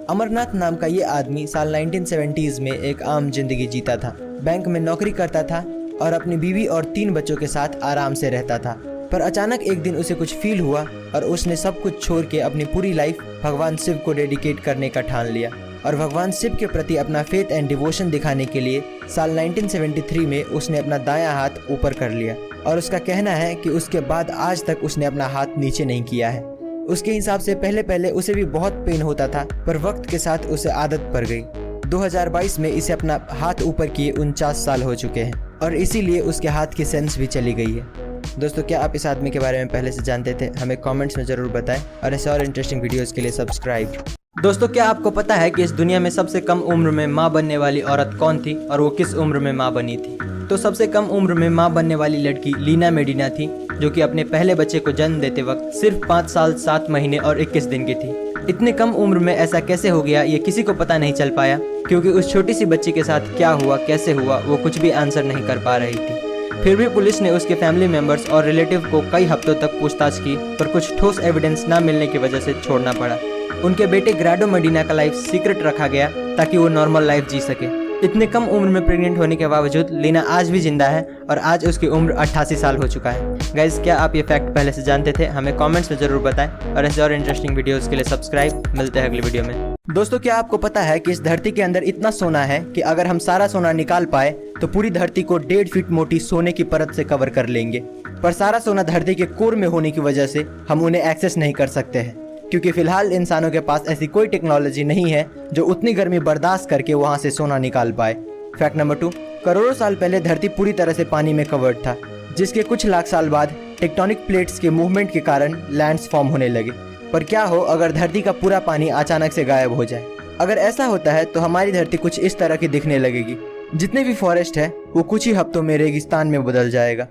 अमरनाथ नाम का ये आदमी साल 1970s में एक आम जिंदगी जीता था। बैंक में नौकरी करता था और अपनी बीवी और 3 बच्चों के साथ आराम से रहता था। पर अचानक एक दिन उसे कुछ फील हुआ और उसने सब कुछ छोड़ के अपनी पूरी लाइफ भगवान शिव को डेडिकेट करने का ठान लिया, और भगवान शिव के प्रति अपना फेथ एंड डिवोशन दिखाने के लिए साल 1973 में उसने अपना दायां हाथ ऊपर कर लिया। और उसका कहना है कि उसके बाद आज तक उसने अपना हाथ नीचे नहीं किया है। उसके हिसाब से पहले पहले उसे भी बहुत पेन होता था, पर वक्त के साथ उसे आदत पड़ गई। 2022 में इसे अपना हाथ ऊपर किए 49 साल हो चुके हैं, और इसीलिए उसके हाथ की सेंस भी चली गई है। दोस्तों क्या आप इस आदमी के बारे में पहले से जानते थे? हमें कमेंट्स में जरूर बताएं और ऐसे और इंटरेस्टिंग वीडियोस के लिए सब्सक्राइब। दोस्तों क्या आपको पता है कि इस दुनिया में सबसे कम उम्र में माँ बनने वाली औरत कौन थी और वो किस उम्र में माँ बनी थी? तो सबसे कम उम्र में माँ बनने वाली लड़की लीना मेडिना थी, जो कि अपने पहले बच्चे को जन्म देते वक्त सिर्फ 5 साल 7 महीने और 21 दिन की थी। इतने कम उम्र में ऐसा कैसे हो गया ये किसी को पता नहीं चल पाया, क्योंकि उस छोटी सी बच्ची के साथ क्या हुआ, कैसे हुआ, वो कुछ भी आंसर नहीं कर पा रही थी। फिर भी पुलिस ने उसके फैमिली मेंबर्स और रिलेटिव को कई हफ्तों तक पूछताछ की, पर कुछ ठोस एविडेंस न मिलने की वजह से छोड़ना पड़ा। उनके बेटे ग्राडो मेडिना का लाइफ सीक्रेट रखा गया ताकि वो नॉर्मल लाइफ जी सके। इतने कम उम्र में प्रेग्नेंट होने के बावजूद लीना आज भी जिंदा है और आज उसकी उम्र 88 साल हो चुका है। गाइज, क्या आप ये फैक्ट पहले से जानते थे? हमें कमेंट्स में जरूर बताएं और ऐसे और इंटरेस्टिंग वीडियोस के लिए सब्सक्राइब। मिलते हैं अगली वीडियो में। दोस्तों, क्या आपको पता है कि इस धरती के अंदर इतना सोना है कि अगर हम सारा सोना निकाल पाए तो पूरी धरती को 1.5 फीट मोटी सोने की परत से कवर कर लेंगे। पर सारा सोना धरती के कोर में होने की वजह से हम उन्हें एक्सेस नहीं कर सकते हैं, क्योंकि फिलहाल इंसानों के पास ऐसी कोई टेक्नोलॉजी नहीं है जो उतनी गर्मी बर्दाश्त करके वहां से सोना निकाल पाए। फैक्ट नंबर 2, करोड़ों साल पहले धरती पूरी तरह से पानी में कवर्ड था, जिसके कुछ लाख साल बाद टेक्टोनिक प्लेट्स के मूवमेंट के कारण लैंड्स फॉर्म होने लगे। पर क्या हो अगर धरती का पूरा पानी अचानक से गायब हो जाए? अगर ऐसा होता है तो हमारी धरती कुछ इस तरह की दिखने लगेगी। जितने भी फॉरेस्ट है वो कुछ ही हफ्तों में रेगिस्तान में बदल जाएगा।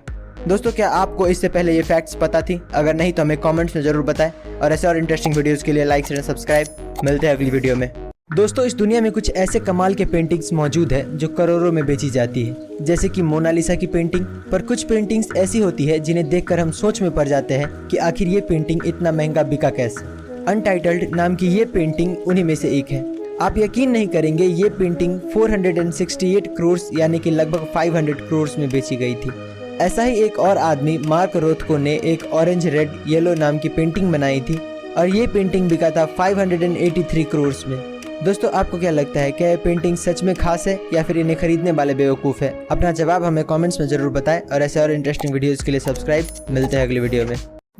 दोस्तों, क्या आपको इससे पहले ये फैक्ट्स पता थी? अगर नहीं तो हमें कमेंट्स में जरूर बताएं और ऐसे और इंटरेस्टिंग वीडियोस के लिए लाइक शेयर सब्सक्राइब। मिलते हैं अगली वीडियो में। दोस्तों, इस दुनिया में कुछ ऐसे कमाल के पेंटिंग्स मौजूद है जो करोड़ों में बेची जाती है, जैसे कि मोनालिसा की पेंटिंग। पर कुछ पेंटिंग्स ऐसी होती है जिन्हें देखकर हम सोच में पड़ जाते हैं कि आखिर ये पेंटिंग इतना महंगा बिका कैसे। अनटाइटल्ड नाम की ये पेंटिंग उन्हीं में से एक है। आप यकीन नहीं करेंगे, ये पेंटिंग 468 करोड़ यानी कि लगभग 500 करोड़ में बेची गई थी। ऐसा ही एक और आदमी मार्क रोथको ने एक ऑरेंज रेड येलो नाम की पेंटिंग बनाई थी और ये पेंटिंग बिका था 583 करोड़ में। दोस्तों, आपको क्या लगता है, क्या ये पेंटिंग सच में खास है या फिर इन्हें खरीदने वाले बेवकूफ़ है? अपना जवाब हमें कमेंट्स में जरूर बताएं और ऐसे और इंटरेस्टिंग वीडियोस के लिए सब्सक्राइब। मिलते हैं अगली वीडियो में।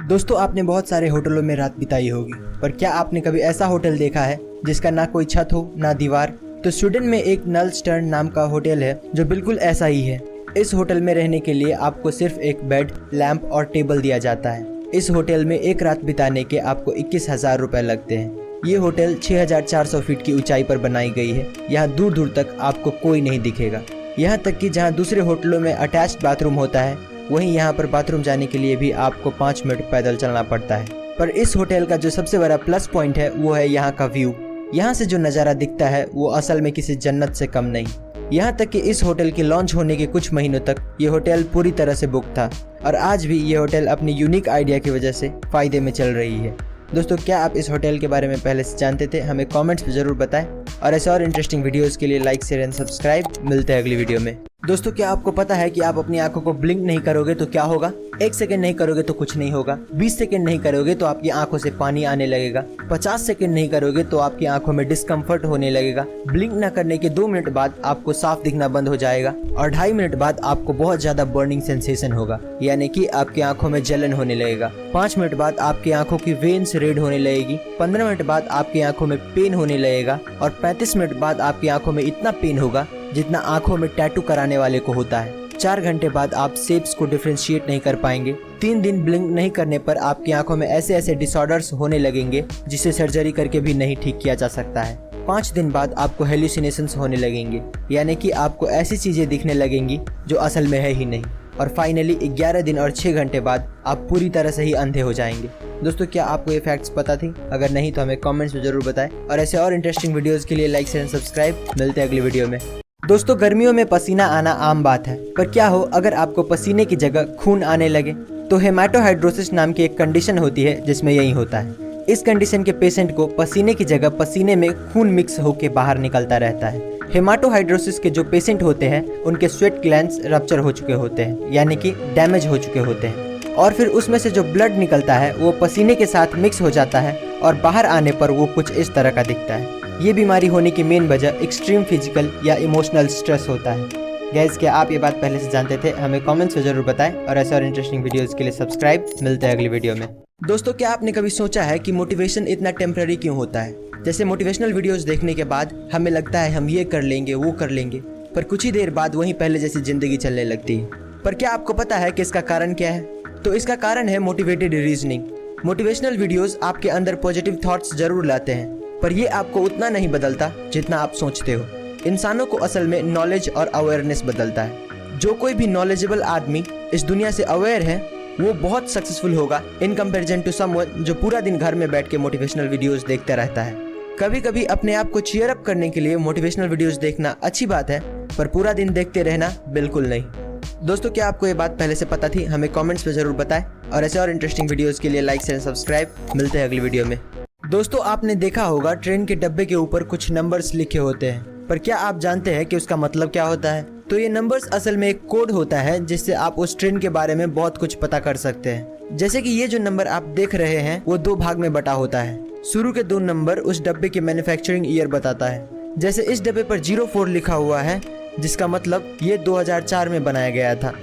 दोस्तों, आपने बहुत सारे होटलों में रात बिताई होगी, पर क्या आपने कभी ऐसा होटल देखा है जिसका ना कोई छत हो ना दीवार? तो स्वीडन में एक नलस्टर्न नाम का होटल है जो बिल्कुल ऐसा ही है। इस होटल में रहने के लिए आपको सिर्फ एक बेड, लैंप और टेबल दिया जाता है। इस होटल में एक रात बिताने के आपको 21,000 रुपए लगते हैं। ये होटल 6400 फीट की ऊंचाई पर बनाई गई है। यहाँ दूर दूर तक आपको कोई नहीं दिखेगा। यहाँ तक कि जहाँ दूसरे होटलों में अटैच्ड बाथरूम होता है, वहीं यहाँ पर बाथरूम जाने के लिए भी आपको 5 मिनट पैदल चलना पड़ता है। पर इस होटल का जो सबसे बड़ा प्लस पॉइंट है वो है यहाँ का व्यू। यहाँ से जो नज़ारा दिखता है वो असल में किसी जन्नत से कम नहीं। यहाँ तक कि इस होटल के लॉन्च होने के कुछ महीनों तक ये होटल पूरी तरह से बुक था और आज भी ये होटल अपनी यूनिक आइडिया की वजह से फ़ायदे में चल रही है। दोस्तों, क्या आप इस होटल के बारे में पहले से जानते थे? हमें कमेंट्स में ज़रूर बताएं और ऐसे और इंटरेस्टिंग वीडियोस के लिए लाइक शेयर एंड सब्सक्राइब। मिलते हैं अगली वीडियो में। दोस्तों, क्या आपको पता है कि आप अपनी आंखों को ब्लिंक नहीं करोगे तो क्या होगा? 1 सेकंड नहीं करोगे तो कुछ नहीं होगा। 20 सेकंड नहीं करोगे तो आपकी आंखों से पानी आने लगेगा। 50 सेकंड नहीं करोगे तो आपकी आंखों में डिस्कम्फर्ट होने लगेगा। ब्लिंक न करने के 2 मिनट बाद आपको साफ दिखना बंद हो जाएगा और 2.5 मिनट बाद आपको बहुत ज्यादा बर्निंग सेंसेशन होगा, यानी कि आपकी आंखों में जलन होने लगेगा। 5 मिनट बाद आपकी आंखों की वेन्स रेड होने लगेगी। 15 मिनट बाद आपकी आंखों में पेन होने लगेगा और 35 मिनट बाद आपकी आंखों में इतना पेन होगा जितना आंखों में टैटू कराने वाले को होता है। 4 घंटे बाद आप शेप्स को डिफरेंशिएट नहीं कर पाएंगे। 3 दिन ब्लिंक नहीं करने पर आपकी आंखों में ऐसे ऐसे डिसऑर्डर्स होने लगेंगे जिसे सर्जरी करके भी नहीं ठीक किया जा सकता है। 5 दिन बाद आपको हेल्यूसिनेशंस होने लगेंगे, यानी कि आपको ऐसी चीजें दिखने लगेंगी जो असल में है ही नहीं। और फाइनली 11 दिन और 6 घंटे बाद आप पूरी तरह से ही अंधे हो जाएंगे। दोस्तों, क्या आपको ये फैक्ट्स पता थी? अगर नहीं तो हमें कमेंट्स में जरूर बताएं और ऐसे और इंटरेस्टिंग वीडियोस के लिए लाइक शेयर एंड सब्सक्राइब। मिलते हैं अगली वीडियो में। दोस्तों, गर्मियों में पसीना आना आम बात है, पर क्या हो अगर आपको पसीने की जगह खून आने लगे? तो हेमाटोहाइड्रोसिस नाम की एक कंडीशन होती है जिसमें यही होता है। इस कंडीशन के पेशेंट को पसीने की जगह पसीने में खून मिक्स होकर बाहर निकलता रहता है। हेमाटोहाइड्रोसिस के जो पेशेंट होते हैं उनके स्वेट ग्लैंड्स रप्चर हो चुके होते हैं, यानी कि डैमेज हो चुके होते हैं, और फिर उसमें से जो ब्लड निकलता है वो पसीने के साथ मिक्स हो जाता है और बाहर आने पर वो कुछ इस तरह का दिखता है। ये बीमारी होने की मेन वजह एक्सट्रीम फिजिकल या इमोशनल स्ट्रेस होता है। गाइस, क्या आप ये बात पहले से जानते थे? हमें कमेंट्स में जरूर बताएं और ऐसे और इंटरेस्टिंग वीडियोस के लिए सब्सक्राइब। मिलते हैं अगली वीडियो में। दोस्तों, क्या आपने कभी सोचा है कि मोटिवेशन इतना टेम्पररी क्यों होता है? जैसे मोटिवेशनल वीडियोस देखने के बाद हमें लगता है हम ये कर लेंगे वो कर लेंगे, पर कुछ ही देर बाद वहीं पहले जैसी जिंदगी चलने लगती है। पर क्या आपको पता है कि इसका कारण क्या है? तो इसका कारण है मोटिवेटेड रीजनिंग। मोटिवेशनल वीडियोस आपके अंदर पॉजिटिव थॉट्स जरूर लाते हैं, पर ये आपको उतना नहीं बदलता जितना आप सोचते हो। इंसानों को असल में नॉलेज और अवेयरनेस बदलता है। जो कोई भी नॉलेजेबल आदमी इस दुनिया से अवेयर है वो बहुत सक्सेसफुल होगा इन कंपैरिजन टू समवन जो पूरा दिन घर में बैठ के मोटिवेशनल वीडियोस देखते रहता है। कभी कभी अपने आप को चीयर अप करने के लिए मोटिवेशनल वीडियोस देखना अच्छी बात है, पर पूरा दिन देखते रहना बिल्कुल नहीं। दोस्तों, क्या आपको ये बात पहले से पता थी? हमें कमेंट्स में जरूर बताएं और ऐसे और इंटरेस्टिंग वीडियोस के लिए लाइक शेयर सब्सक्राइब। मिलते हैं अगली वीडियो में। दोस्तों, आपने देखा होगा ट्रेन के डब्बे के ऊपर कुछ नंबर्स लिखे होते हैं, पर क्या आप जानते हैं कि उसका मतलब क्या होता है? तो ये नंबर्स असल में एक कोड होता है जिससे आप उस ट्रेन के बारे में बहुत कुछ पता कर सकते हैं। जैसे कि ये जो नंबर आप देख रहे हैं वो 2 भाग में बटा होता है। शुरू के 2 नंबर उस डब्बे की मैन्युफैक्चरिंग ईयर बताता है। जैसे इस डब्बे पर 04 लिखा हुआ है जिसका मतलब ये 2004 में बनाया गया था,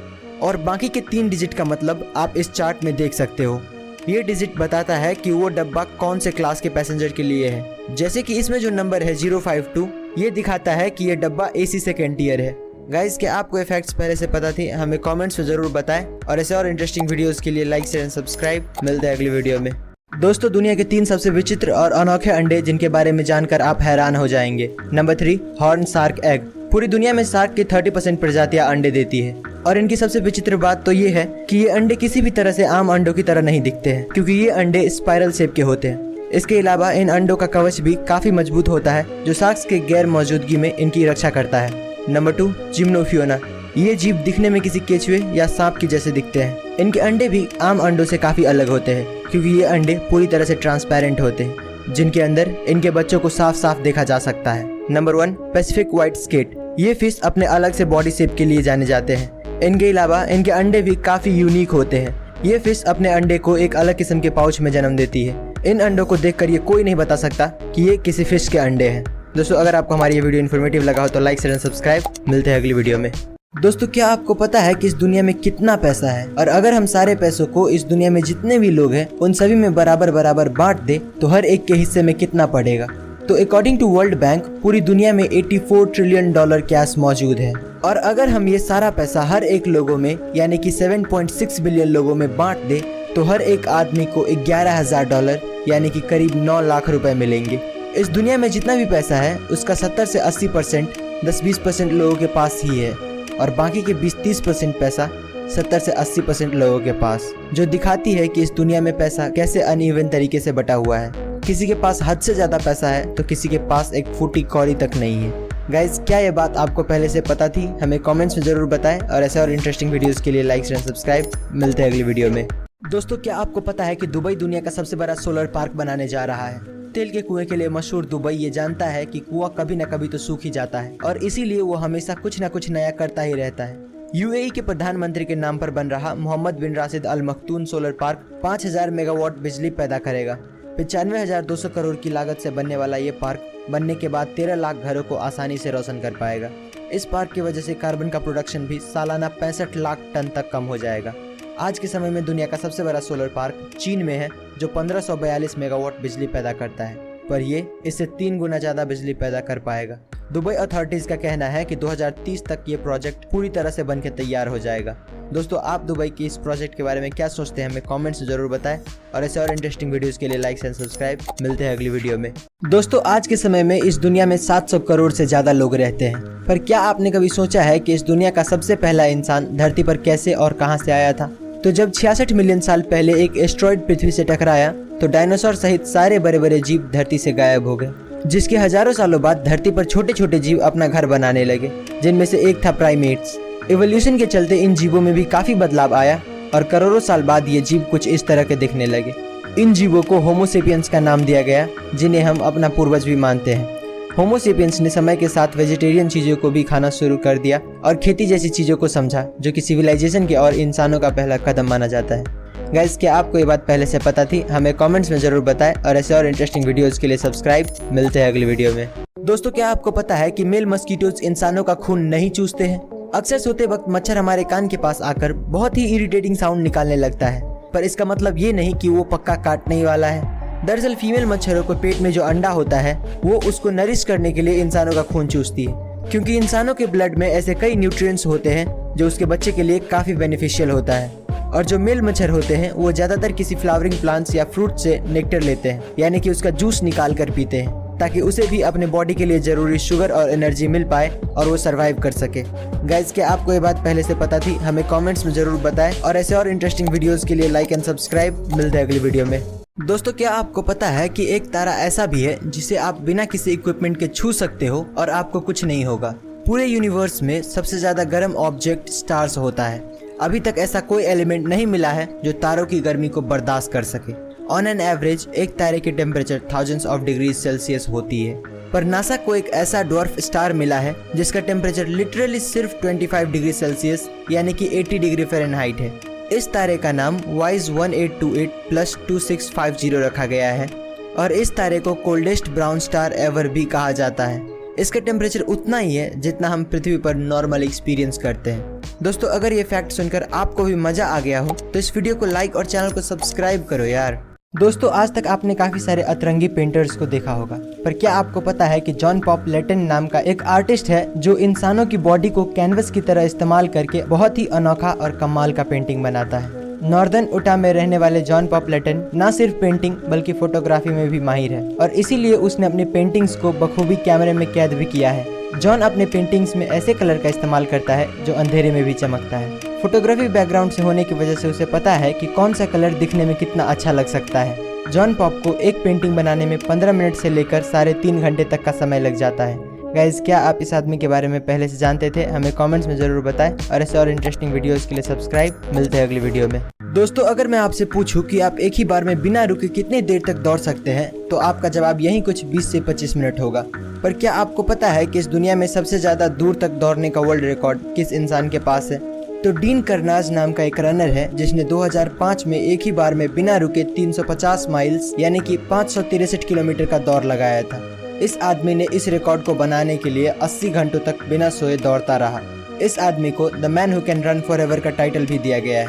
और बाकी के 3 डिजिट का मतलब आप इस चार्ट में देख सकते हो। ये डिजिट बताता है कि वो डब्बा कौन से क्लास के पैसेंजर के लिए है। जैसे कि इसमें जो नंबर है 052, ये दिखाता है कि ये डब्बा AC सेकेंड ईयर है। गाइस, क्या आपको ये फैक्ट्स पहले से पता थी? हमें कमेंट्स में जरूर बताएं, और ऐसे और इंटरेस्टिंग वीडियोस के लिए लाइक शेयर एंड सब्सक्राइब। मिलते हैं अगली वीडियो में। दोस्तों, दुनिया के 3 सबसे विचित्र और अनोखे अंडे जिनके बारे में जानकर आप हैरान हो जाएंगे। Number 3, horn shark egg. पूरी दुनिया में शार्क की 30% प्रजातियां अंडे देती है, और इनकी सबसे विचित्र बात तो ये है कि ये अंडे किसी भी तरह से आम अंडों की तरह नहीं दिखते हैं, क्योंकि ये अंडे स्पाइरल शेप के होते हैं। इसके अलावा इन अंडों का कवच भी काफी मजबूत होता है जो शार्क्स के गैर मौजूदगी में इनकी रक्षा करता है। नंबर 2, जिम्नोफियोना। ये जीव दिखने में किसी केचुए या सांप की जैसे दिखते हैं। इनके अंडे भी आम अंडों से काफी अलग होते हैं, क्योंकि ये अंडे पूरी तरह से ट्रांसपेरेंट होते हैं, जिनके अंदर इनके बच्चों को साफ साफ देखा जा सकता है। Number 1, Pacific white skate. ये फिश अपने अलग से बॉडी शेप के लिए जाने जाते हैं। इनके अलावा इनके अंडे भी काफी यूनिक होते हैं। ये फिश अपने अंडे को एक अलग किस्म के पाउच में जन्म देती है। इन अंडों को देखकर ये कोई नहीं बता सकता कि ये किसी फिश के अंडे हैं। दोस्तों, अगर आपको हमारी ये वीडियो इन्फॉर्मेटिव लगा हो तो लाइक शेयर एंड सब्सक्राइब। मिलते हैं अगली वीडियो में। दोस्तों, क्या आपको पता है कि इस दुनिया में कितना पैसा है, और अगर हम सारे पैसों को इस दुनिया में जितने भी लोग हैं उन सभी में बराबर बराबर बांट दे तो हर एक के हिस्से में कितना पड़ेगा? तो अकॉर्डिंग टू वर्ल्ड बैंक पूरी दुनिया में $84 ट्रिलियन कैश मौजूद है, और अगर हम ये सारा पैसा हर एक लोगों में यानी कि 7.6 बिलियन लोगों में बांट दे तो हर एक आदमी को $11,000 यानी कि करीब 9 लाख रुपए मिलेंगे। इस दुनिया में जितना भी पैसा है उसका 70 से 80% 10-20% लोगों के पास ही है, और बाकी के 20-30% पैसा 70 से 80% लोगों के पास, जो दिखाती है कि इस दुनिया में पैसा कैसे अनइवन तरीके से बटा हुआ है। किसी के पास हद से ज्यादा पैसा है तो किसी के पास एक फूटी कौड़ी तक नहीं है। गाइज, क्या ये बात आपको पहले से पता थी? हमें कमेंट्स में जरूर बताएं, और ऐसे और इंटरेस्टिंग वीडियोस के लिए लाइक शेयर सब्सक्राइब। मिलते हैं अगली वीडियो में। दोस्तों, क्या आपको पता है कि दुबई दुनिया का सबसे बड़ा सोलर पार्क बनाने जा रहा है? तेल के कुएं के लिए मशहूर दुबई ये जानता है कि कुआं कभी न कभी तो सूख ही जाता है, और इसीलिए वो हमेशा कुछ न कुछ नया करता ही रहता है। UAE के प्रधानमंत्री के नाम पर बन रहा मोहम्मद बिन राशिद अल मखतूम सोलर पार्क 5000 मेगावाट बिजली पैदा करेगा। 95,200 करोड़ की लागत से बनने वाला ये पार्क बनने के बाद 13 लाख घरों को आसानी से रोशन कर पाएगा। इस पार्क की वजह से कार्बन का प्रोडक्शन भी सालाना 65 लाख टन तक कम हो जाएगा। आज के समय में दुनिया का सबसे बड़ा सोलर पार्क चीन में है, जो 1542 मेगावाट बिजली पैदा करता है, पर ये इससे 3 गुना ज्यादा बिजली पैदा कर पाएगा। दुबई अथॉरिटीज का कहना है कि 2030 तक ये प्रोजेक्ट पूरी तरह से बनकर तैयार हो जाएगा। दोस्तों, आप दुबई की इस प्रोजेक्ट के बारे में क्या सोचते हैं? हमें कमेंट्स में जरूर बताएं, और ऐसे और इंटरेस्टिंग वीडियोस के लिए लाइक एंड सब्सक्राइब। मिलते हैं अगली वीडियो में। दोस्तों, आज के समय में इस दुनिया में 700 करोड़ से ज्यादा लोग रहते हैं, पर क्या आपने कभी सोचा है कि इस दुनिया का सबसे पहला इंसान धरती पर कैसे और कहां से आया था? तो जब 66 मिलियन साल पहले एक एस्ट्रॉइड पृथ्वी से टकराया तो डायनासोर सहित सारे बड़े बड़े जीव धरती से गायब हो गए, जिसके हजारों सालों बाद धरती पर छोटे छोटे जीव अपना घर बनाने लगे, जिनमें से एक था प्राइमेट्स। इवोल्यूशन के चलते इन जीवों में भी काफी बदलाव आया, और करोड़ों साल बाद ये जीव कुछ इस तरह के दिखने लगे। इन जीवों को होमो सेपियंस का नाम दिया गया, जिन्हें हम अपना पूर्वज भी मानते हैं। होमो सेपियंस ने समय के साथ वेजिटेरियन चीजों को भी खाना शुरू कर दिया और खेती जैसी चीजों को समझा, जो कि सिविलाइजेशन के और इंसानों का पहला कदम माना जाता है। गाइस, क्या आपको ये बात पहले से पता थी? हमें कमेंट्स में जरूर बताएं, और ऐसे और इंटरेस्टिंग वीडियोस के लिए सब्सक्राइब। मिलते हैं अगली वीडियो में। दोस्तों, क्या आपको पता है कि मेल मस्कीटोज इंसानों का खून नहीं चूसते हैं? अक्सर सोते वक्त मच्छर हमारे कान के पास आकर बहुत ही इरिटेटिंग साउंड निकालने लगता है, पर इसका मतलब ये नहीं कि वो पक्का काटने ही वाला है। दरअसल फीमेल मच्छरों को पेट में जो अंडा होता है वो उसको नरिश करने के लिए इंसानों का खून चूसती है, क्योंकि इंसानों के ब्लड में ऐसे कई न्यूट्रिएंट्स होते हैं जो उसके बच्चे के लिए काफी बेनिफिशियल होता है। और जो मेल मच्छर होते हैं वो ज्यादातर किसी फ्लावरिंग प्लांट्स या फ्रूट से नेक्टर लेते हैं, यानी कि उसका जूस निकाल कर पीते हैं, ताकि उसे भी अपने बॉडी के लिए जरूरी शुगर और एनर्जी मिल पाए और वो सरवाइव कर सके। गाइस, क्या आपको ये बात पहले से पता थी? हमें कमेंट्स में जरूर बताएं, और ऐसे और इंटरेस्टिंग वीडियोस के लिए लाइक एंड सब्सक्राइब। मिलते हैं अगली वीडियो में। दोस्तों, क्या आपको पता है कि एक तारा ऐसा भी है जिसे आप बिना किसी इक्विपमेंट के छू सकते हो और आपको कुछ नहीं होगा? पूरे यूनिवर्स में सबसे ज्यादा गर्म ऑब्जेक्ट स्टार्स होता है। अभी तक ऐसा कोई एलिमेंट नहीं मिला है जो तारों की गर्मी को बर्दाश्त कर सके। ऑन एन एवरेज एक तारे की temperature thousands of degree Celsius होती है। पर नासा को एक ऐसा डॉर्फ स्टार मिला है जिसका टेम्परेचर लिटरली सिर्फ 25 डिग्री सेल्सियस यानी कि 80 डिग्री फ़ारेनहाइट है। इस तारे का नाम WISE 1828+2650 रखा गया है और इस तारे को कोल्डेस्ट ब्राउन स्टार एवर भी कहा जाता है। इसका टेम्परेचर उतना ही है जितना हम पृथ्वी पर नॉर्मल एक्सपीरियंस करते हैं। दोस्तों, अगर ये फैक्ट सुनकर आपको भी मजा आ गया हो तो इस वीडियो को लाइक और चैनल को सब्सक्राइब करो यार। दोस्तों, आज तक आपने काफी सारे अतरंगी पेंटर्स को देखा होगा, पर क्या आपको पता है कि जॉन पॉप लेटन नाम का एक आर्टिस्ट है जो इंसानों की बॉडी को कैनवस की तरह इस्तेमाल करके बहुत ही अनोखा और कमाल का पेंटिंग बनाता है। नॉर्दर्न उटा में रहने वाले जॉन पॉप लेटन न सिर्फ पेंटिंग बल्कि फोटोग्राफी में भी माहिर है और इसीलिए उसने अपनी पेंटिंग्स को बखूबी कैमरे में कैद भी किया है। जॉन अपने पेंटिंग्स में ऐसे कलर का इस्तेमाल करता है जो अंधेरे में भी चमकता है। फोटोग्राफी बैकग्राउंड से होने की वजह से उसे पता है कि कौन सा कलर दिखने में कितना अच्छा लग सकता है। जॉन पॉप को एक पेंटिंग बनाने में 15 मिनट से लेकर 3.5 घंटे तक का समय लग जाता है। गाइज, क्या आप इस आदमी के बारे में पहले से जानते थे? हमें कमेंट्स में जरूर बताएं और ऐसे और इंटरेस्टिंग वीडियोस के लिए सब्सक्राइब। मिलते हैं अगली वीडियो में। दोस्तों, अगर मैं आपसे पूछूं कि आप एक ही बार में बिना रुके कितनी देर तक दौड़ सकते हैं तो आपका जवाब यही कुछ 20 से 25 मिनट होगा। पर क्या आपको पता है कि इस दुनिया में सबसे ज्यादा दूर तक दौड़ने का वर्ल्ड रिकॉर्ड किस इंसान के पास है? तो डीन कर्नाज नाम का एक रनर है जिसने 2005 में एक ही बार में बिना रुके 350 माइल्स यानी कि 563 किलोमीटर का दौड़ लगाया था। इस आदमी ने इस रिकॉर्ड को बनाने के लिए 80 घंटों तक बिना सोए दौड़ता रहा। इस आदमी को the man who can run for ever का टाइटल भी दिया गया है।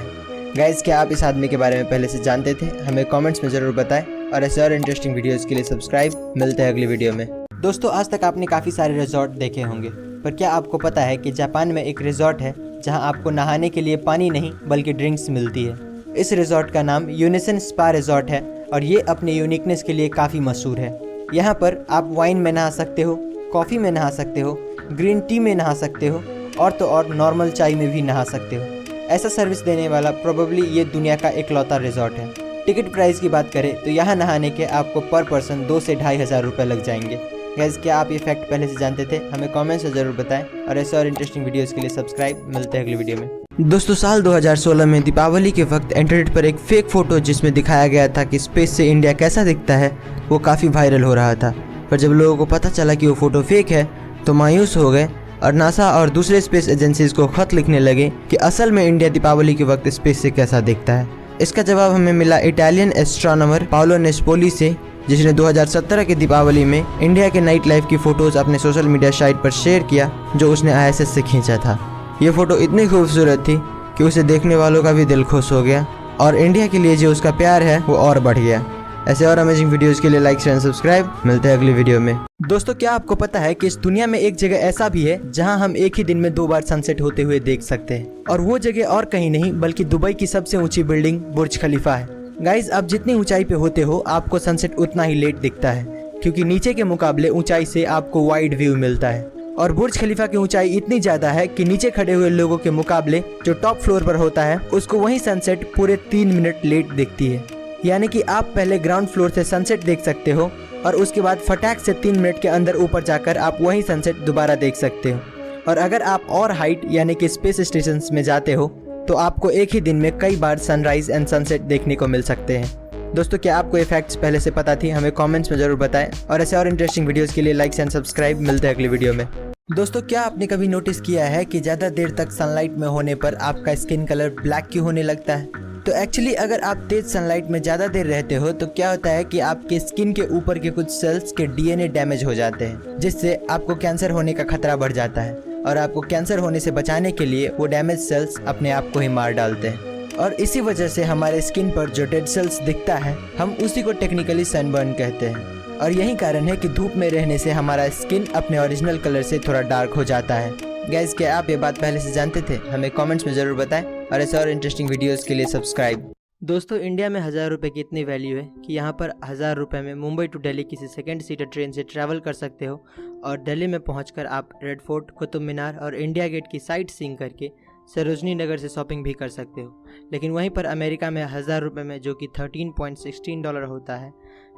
गाइज, क्या आप इस आदमी के बारे में पहले से जानते थे? हमें कमेंट्स में जरूर बताएं और ऐसे और इंटरेस्टिंग वीडियोस के लिए सब्सक्राइब। मिलते हैं अगली वीडियो में। दोस्तों, आज तक आपने काफ़ी सारे रिजॉर्ट देखे होंगे, पर क्या आपको पता है कि जापान में एक रिजॉर्ट है जहां आपको नहाने के लिए पानी नहीं बल्कि ड्रिंक्स मिलती है। इस रिजॉर्ट का नाम यूनिसन स्पा रिजॉर्ट है और ये अपने यूनिकनेस के लिए काफ़ी मशहूर है। यहाँ पर आप वाइन में नहा सकते हो, कॉफ़ी में नहा सकते हो, ग्रीन टी में नहा सकते हो और तो और नॉर्मल चाय में भी नहा सकते हो। ऐसा सर्विस देने वाला प्रोबेबली ये दुनिया का इकलौता रिजॉर्ट है। टिकट प्राइस की बात करें तो यहाँ नहाने के आपको पर पर्सन 2 से 2,500 रुपये लग जाएंगे। गाइस, क्या आप ये फैक्ट पहले से जानते थे? हमें कमेंट्स में जरूर बताएं और ऐसे और इंटरेस्टिंग वीडियोस के लिए सब्सक्राइब। मिलते हैं अगली वीडियो में। दोस्तों, साल 2016 में दीपावली के वक्त इंटरनेट पर एक फेक फोटो जिसमें दिखाया गया था कि स्पेस से इंडिया कैसा दिखता है वो काफ़ी वायरल हो रहा था। पर जब लोगों को पता चला कि वो फोटो फेक है तो मायूस हो गए और नासा और दूसरे स्पेस एजेंसीज को खत लिखने लगे कि असल में इंडिया दीपावली के वक्त स्पेस से कैसा दिखता है। इसका जवाब हमें मिला इटालियन एस्ट्रोनॉमर पाओलो नेस्पोली से, जिसने 2017 के दीपावली में इंडिया के नाइट लाइफ की फ़ोटोज़ अपने सोशल मीडिया साइट पर शेयर किया जो उसने ISS से खींचा था। ये फ़ोटो इतनी खूबसूरत थी कि उसे देखने वालों का भी दिल खुश हो गया और इंडिया के लिए जो उसका प्यार है वो और बढ़ गया। ऐसे और अमेजिंग वीडियोस के लिए लाइक शेयर सब्सक्राइब। मिलते हैं अगली वीडियो में। दोस्तों, क्या आपको पता है कि इस दुनिया में एक जगह ऐसा भी है जहां हम एक ही दिन में 2 बार सनसेट होते हुए देख सकते हैं, और वो जगह और कहीं नहीं बल्कि दुबई की सबसे ऊंची बिल्डिंग बुर्ज खलीफा है। गाइज, आप जितनी ऊंचाई पे होते हो आपको सनसेट उतना ही लेट दिखता है क्योंकि नीचे के मुकाबले ऊंचाई से आपको वाइड व्यू मिलता है और बुर्ज खलीफा की ऊंचाई इतनी ज्यादा है कि नीचे खड़े हुए लोगों के मुकाबले जो टॉप फ्लोर पर होता है उसको वही सनसेट पूरे 3 मिनट लेट दिखती है। यानी कि आप पहले ग्राउंड फ्लोर से सनसेट देख सकते हो और उसके बाद फटाक से 3 मिनट के अंदर ऊपर जाकर आप वही सनसेट दोबारा देख सकते हो। और अगर आप और हाइट यानी कि स्पेस स्टेशन में जाते हो तो आपको एक ही दिन में कई बार सनराइज एंड सनसेट देखने को मिल सकते हैं। दोस्तों, क्या आपको ये फैक्ट्स पहले से पता थी? हमें कमेंट्स में जरूर बताएं और ऐसे और इंटरेस्टिंग वीडियोस के लिए लाइक एंड सब्सक्राइब। मिलते हैं अगली वीडियो में। दोस्तों, क्या आपने कभी नोटिस किया है कि ज़्यादा देर तक सनलाइट में होने पर आपका स्किन कलर ब्लैक क्यों होने लगता है? तो एक्चुअली अगर आप तेज सनलाइट में ज़्यादा देर रहते हो तो क्या होता है कि आपके स्किन के ऊपर के कुछ सेल्स के DNA डैमेज हो जाते हैं, जिससे आपको कैंसर होने का खतरा बढ़ जाता है और आपको कैंसर होने से बचाने के लिए वो डैमेज सेल्स अपने आप को ही मार डालते हैं। और इसी वजह से हमारे स्किन पर जो डेड सेल्स दिखता है हम उसी को टेक्निकली सनबर्न कहते हैं। और यही कारण है कि धूप में रहने से हमारा स्किन अपने ओरिजिनल कलर से थोड़ा डार्क हो जाता है। गाइस, क्या आप ये बात पहले से जानते थे? हमें कमेंट्स में ज़रूर बताएं और ऐसे और इंटरेस्टिंग वीडियोस के लिए सब्सक्राइब। दोस्तों, इंडिया में 1000 रुपये की इतनी वैल्यू है कि यहाँ पर 1000 रुपये में मुंबई टू दिल्ली किसी सेकंड सीटर ट्रेन से ट्रैवल कर सकते हो और दिल्ली में पहुँचकर आप रेड फोर्ट, कुतुब मीनार और इंडिया गेट की साइट सीइंग करके सरोजनी नगर से शॉपिंग भी कर सकते हो। लेकिन वहीं पर अमेरिका में 1000 रुपये में, जो कि $13.16 होता है,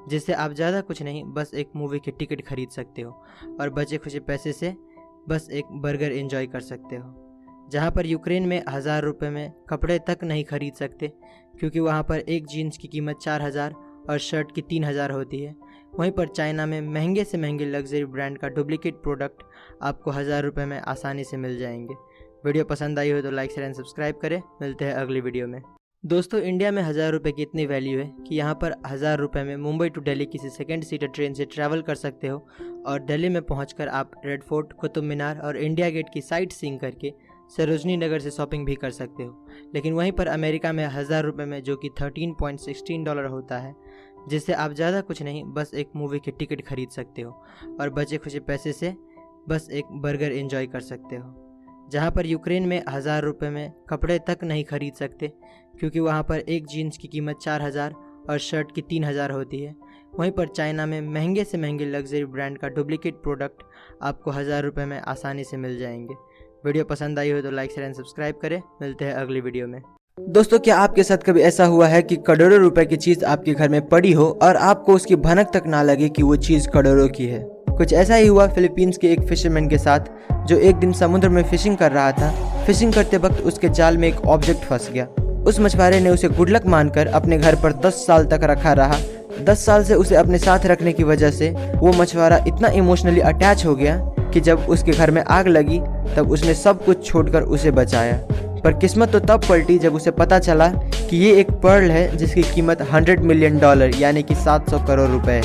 जिससे आप ज़्यादा कुछ नहीं बस एक मूवी की टिकट खरीद सकते हो और बचे खुचे पैसे से बस एक बर्गर एंजॉय कर सकते हो। जहाँ पर यूक्रेन में 1000 रुपये में कपड़े तक नहीं खरीद सकते क्योंकि वहाँ पर एक जीन्स की कीमत 4000 और शर्ट की 3000 होती है। वहीं पर चाइना में महंगे से महंगे लग्जरी ब्रांड का डुप्लीकेट प्रोडक्ट आपको 1000 रुपये में आसानी से मिल जाएंगे। वीडियो पसंद आई हो तो लाइक शेयर एंड सब्सक्राइब करें। मिलते हैं अगली वीडियो में। दोस्तों, इंडिया में 1000 रुपये की इतनी वैल्यू है कि यहाँ पर 1000 रुपये में मुंबई टू दिल्ली किसी सेकंड सीटर ट्रेन से ट्रैवल कर सकते हो और दिल्ली में पहुँचकर आप रेड फोर्ट, कुतुब मीनार और इंडिया गेट की साइट सीइंग करके सरोजनी नगर से शॉपिंग भी कर सकते हो। लेकिन वहीं पर अमेरिका में 1000 रुपये में, जो कि $13.16 होता है, जिससे आप ज़्यादा कुछ नहीं बस एक मूवी की टिकट खरीद सकते हो और बचे खुचे पैसे से बस एक बर्गर एंजॉय कर सकते हो। जहाँ पर यूक्रेन में 1000 रुपये में कपड़े तक नहीं खरीद सकते क्योंकि वहाँ पर एक जीन्स की कीमत 4000 और शर्ट की 3000 होती है। वहीं पर चाइना में महंगे से महंगे लग्जरी ब्रांड का डुप्लीकेट प्रोडक्ट आपको 1000 रुपये में आसानी से मिल जाएंगे। वीडियो पसंद आई हो तो लाइक शेयर एंड सब्सक्राइब करें। मिलते हैं अगली वीडियो में। दोस्तों, क्या आपके साथ कभी ऐसा हुआ है कि करोड़ों रुपए की चीज़ आपके घर में पड़ी हो और आपको उसकी भनक तक ना लगे कि वो चीज़ करोड़ों की है? कुछ ऐसा ही हुआ फिलीपींस के एक फिशरमैन के साथ, जो एक दिन समुद्र में फिशिंग कर रहा था। फिशिंग करते वक्त उसके जाल में एक ऑब्जेक्ट फंस गया। उस मछुआरे ने उसे गुड लक मानकर अपने घर पर 10 साल तक रखा रहा। 10 साल से उसे अपने साथ रखने की वजह से वो मछुआरा इतना इमोशनली अटैच हो गया कि जब उसके घर में आग लगी तब उसने सब कुछ छोड़कर उसे बचाया। पर किस्मत तो तब पलटी जब उसे पता चला कि ये एक पर्ल है जिसकी कीमत $100 मिलियन यानी कि 700 करोड़ रुपए है।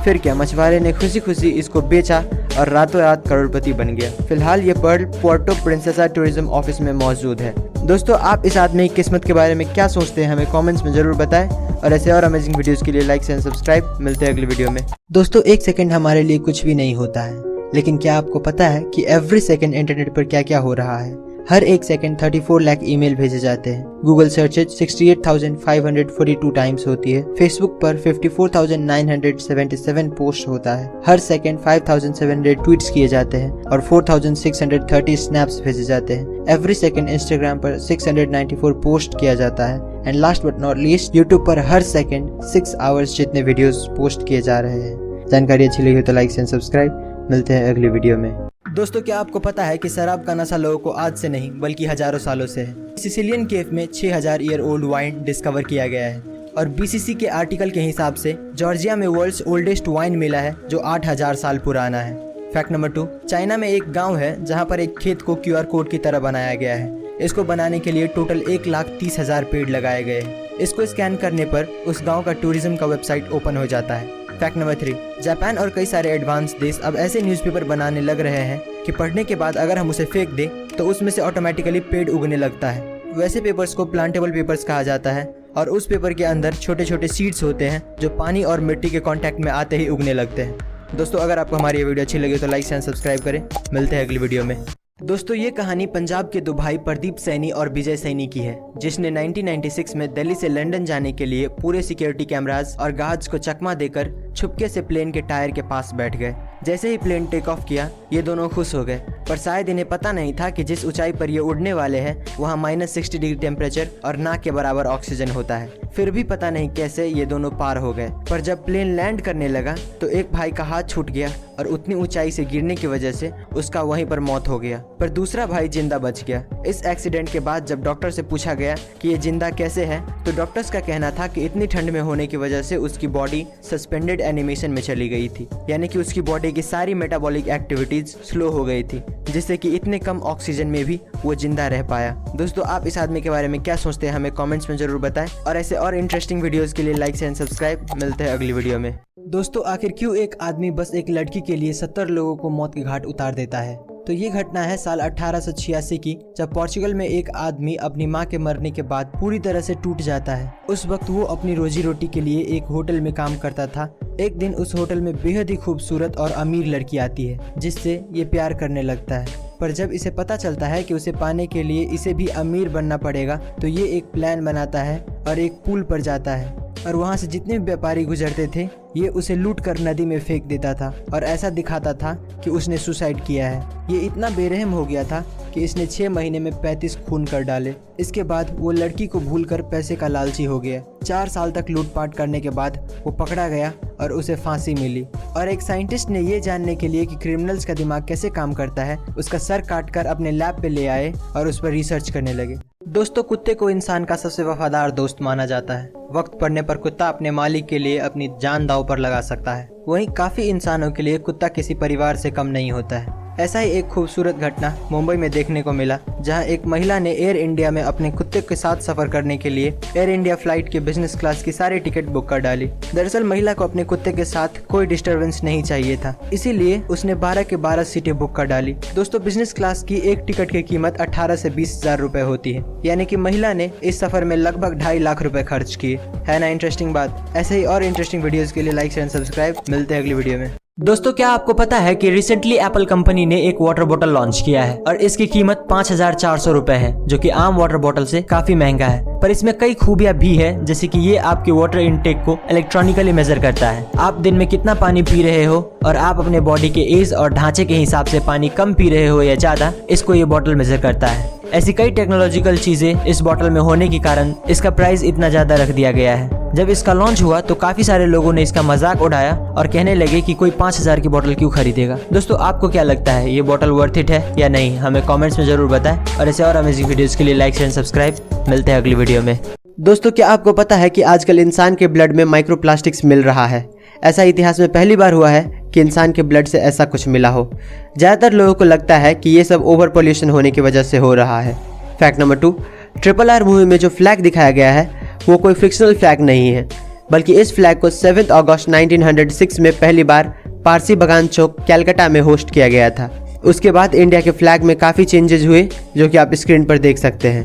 फिर क्या, मछुआरे ने खुशी खुशी इसको बेचा और रातों रात करोड़पति बन गया। फिलहाल ये pearl Puerto Princesa tourism office में मौजूद है। दोस्तों, आप इस आदमी की किस्मत के बारे में क्या सोचते हैं, हमें कमेंट्स में जरूर बताएं और ऐसे और अमेजिंग वीडियोस के लिए लाइक एंड सब्सक्राइब। मिलते हैं अगली वीडियो में। दोस्तों, एक सेकंड हमारे लिए कुछ भी नहीं होता है, लेकिन क्या आपको पता है कि एवरी सेकंड इंटरनेट पर क्या क्या हो रहा है? हर एक सेकंड 34 लाख ईमेल भेजे जाते हैं। गूगल सर्चेज 68,542 टाइम्स होती है। फेसबुक पर 54,977 पोस्ट होता है। हर सेकंड 5,700 ट्वीट्स किए जाते हैं और 4,630 स्नैप्स भेजे जाते हैं। एवरी सेकंड इंस्टाग्राम पर 694 पोस्ट किया जाता है। And last but not least, YouTube पर हर सेकंड 6 आवर्स जितने वीडियोस पोस्ट किए जा रहे हैं। जानकारी अच्छी लगी हो तो लाइक एंड सब्सक्राइब। मिलते हैं अगली वीडियो में। दोस्तों, क्या आपको पता है कि शराब का नशा लोगों को आज से नहीं बल्कि हजारों सालों से है। सिसिलियन केव में 6000 ईयर ओल्ड वाइन डिस्कवर किया गया है और बीसीसी के आर्टिकल के हिसाब से जॉर्जिया में वर्ल्ड्स ओल्डेस्ट वाइन मिला है जो 8000 साल पुराना है। फैक्ट नंबर 2, चाइना में एक गांव है जहां पर एक खेत को QR कोड की तरह बनाया गया है। इसको बनाने के लिए टोटल 1,30,000 पेड़ लगाए गए हैं। इसको स्कैन करने पर उस गाँव का टूरिज्म का वेबसाइट ओपन हो जाता है। फैक्ट नंबर 3, जापान और कई सारे एडवांस देश अब ऐसे न्यूज़पेपर बनाने लग रहे हैं कि पढ़ने के बाद अगर हम उसे फेंक दें तो उसमें से ऑटोमेटिकली पेड़ उगने लगता है। वैसे पेपर्स को प्लांटेबल पेपर्स कहा जाता है और उस पेपर के अंदर छोटे छोटे सीड्स होते हैं जो पानी और मिट्टी के कांटेक्ट में आते ही उगने लगते हैं। दोस्तों, अगर आपको हमारी ये वीडियो अच्छी लगी तो लाइक एंड सब्सक्राइब करें। मिलते हैं अगली वीडियो में। दोस्तों, ये कहानी पंजाब के दो भाई प्रदीप सैनी और विजय सैनी की है, जिसने 1996 में दिल्ली से लंदन जाने के लिए पूरे सिक्योरिटी कैमरास और गार्ड्स को चकमा देकर छुपके से प्लेन के टायर के पास बैठ गए। जैसे ही प्लेन टेक ऑफ किया, ये दोनों खुश हो गए, पर शायद इन्हें पता नहीं था कि जिस ऊंचाई पर ये उड़ने वाले हैं वहाँ -60 डिग्री टेम्परेचर और नाक के बराबर ऑक्सीजन होता है। फिर भी पता नहीं कैसे ये दोनों पार हो गए। पर जब प्लेन लैंड करने लगा तो एक भाई का हाथ छूट गया और उतनी ऊंचाई से गिरने की वजह से उसका वहीं पर मौत हो गया, पर दूसरा भाई जिंदा बच गया। इस एक्सीडेंट के बाद जब डॉक्टर से पूछा गया कि ये जिंदा कैसे है, तो डॉक्टर्स का कहना था कि इतनी ठंड में होने की वजह से उसकी बॉडी सस्पेंडेड एनिमेशन में चली गई थी, यानी कि उसकी बॉडी की सारी मेटाबॉलिक एक्टिविटीज स्लो हो गई थी, जिससे कि इतने कम ऑक्सीजन में भी वो जिंदा रह पाया। दोस्तों, आप इस आदमी के बारे में क्या सोचते हैं, हमें कमेंट्स में जरूर बताएं और ऐसे और इंटरेस्टिंग वीडियोस के लिए लाइक एंड सब्सक्राइब। मिलते हैं अगली वीडियो में। दोस्तों, आखिर क्यों एक आदमी बस एक लड़की के लिए 70 लोगों को मौत के घाट उतार देता है? तो ये घटना है साल 1886 की, जब पोर्चुगल में एक आदमी अपनी मां के मरने के बाद पूरी तरह से टूट जाता है। उस वक्त वो अपनी रोजी रोटी के लिए एक होटल में काम करता था। एक दिन उस होटल में बेहद ही खूबसूरत और अमीर लड़की आती है, जिससे ये प्यार करने लगता है। पर जब इसे पता चलता है कि उसे पाने के लिए इसे भी अमीर बनना पड़ेगा, तो ये एक प्लान बनाता है और एक पुल पर जाता है और वहाँ से जितने भी व्यापारी गुजरते थे ये उसे लूट कर नदी में फेंक देता था और ऐसा दिखाता था कि उसने सुसाइड किया है। ये इतना बेरहम हो गया था कि इसने 6 महीने में 35 खून कर डाले। इसके बाद वो लड़की को भूलकर पैसे का लालची हो गया। 4 साल तक लूटपाट करने के बाद वो पकड़ा गया और उसे फांसी मिली। और एक साइंटिस्ट ने ये जानने के लिए कि क्रिमिनल्स का दिमाग कैसे काम करता है, उसका सर काट कर अपने लैब पे ले आए और उस पर रिसर्च करने लगे। दोस्तों, कुत्ते को इंसान का सबसे वफादार दोस्त माना जाता है। वक्त पड़ने पर कुत्ता अपने मालिक के लिए अपनी जान दांव पर लगा सकता है। वहीं काफी इंसानों के लिए कुत्ता किसी परिवार से कम नहीं होता है। ऐसा ही एक खूबसूरत घटना मुंबई में देखने को मिला, जहां एक महिला ने एयर इंडिया में अपने कुत्ते के साथ सफर करने के लिए एयर इंडिया फ्लाइट के बिजनेस क्लास की सारी टिकट बुक कर डाली। दरअसल महिला को अपने कुत्ते के साथ कोई डिस्टरबेंस नहीं चाहिए था, इसीलिए उसने 12 के 12 सीटें बुक कर डाली। दोस्तों, बिजनेस क्लास की एक टिकट की कीमत 18 से 20,000 रुपए होती है, यानी कि महिला ने इस सफर में लगभग 2.5 लाख रुपए खर्च किए। है ना इंटरेस्टिंग बात। ऐसे ही और इंटरेस्टिंग वीडियोस के लिए लाइक शेयर एंड सब्सक्राइब। मिलते हैं अगली वीडियो में। दोस्तों, क्या आपको पता है कि रिसेंटली एप्पल कंपनी ने एक वाटर बोतल लॉन्च किया है और इसकी कीमत 5,400 रुपए है, जो कि आम वाटर बोतल से काफी महंगा है। पर इसमें कई खूबियां भी है, जैसे कि ये आपके वाटर इनटेक को इलेक्ट्रॉनिकली मेजर करता है। आप दिन में कितना पानी पी रहे हो और आप अपने बॉडी के एज और ढांचे के हिसाब से पानी कम पी रहे हो या ज्यादा, इसको ये बोतल मेजर करता है। ऐसी कई टेक्नोलॉजिकल चीजें इस बोतल में होने के कारण इसका प्राइस इतना ज्यादा रख दिया गया है। जब इसका लॉन्च हुआ तो काफी सारे लोगों ने इसका मजाक उड़ाया और कहने लगे कि कोई 5,000 की बोतल क्यों खरीदेगा। दोस्तों, आपको क्या लगता है, ये बोतल वर्थ इट है या नहीं? हमें कमेंट्स में जरूर बताएं और ऐसे और अमेजिंग वीडियोस के लिए लाइक शेयर सब्सक्राइब। मिलते हैं अगली वीडियो में। दोस्तों, क्या आपको पता है कि आजकल इंसान के ब्लड में माइक्रोप्लास्टिक्स मिल रहा है? ऐसा इतिहास में पहली बार हुआ है कि इंसान के ब्लड से ऐसा कुछ मिला हो। ज़्यादातर लोगों को लगता है कि ये सब ओवर पोल्यूशन होने की वजह से हो रहा है। फैक्ट नंबर 2, RRR मूवी में जो फ्लैग दिखाया गया है वो कोई फिक्शनल फ्लैग नहीं है, बल्कि इस फ्लैग को 7 अगस्त 1906 में पहली बार पारसी बगान चौक कैलकाटा में होस्ट किया गया था। उसके बाद इंडिया के फ्लैग में काफ़ी चेंजेस हुए, जो कि आप स्क्रीन पर देख सकते हैं।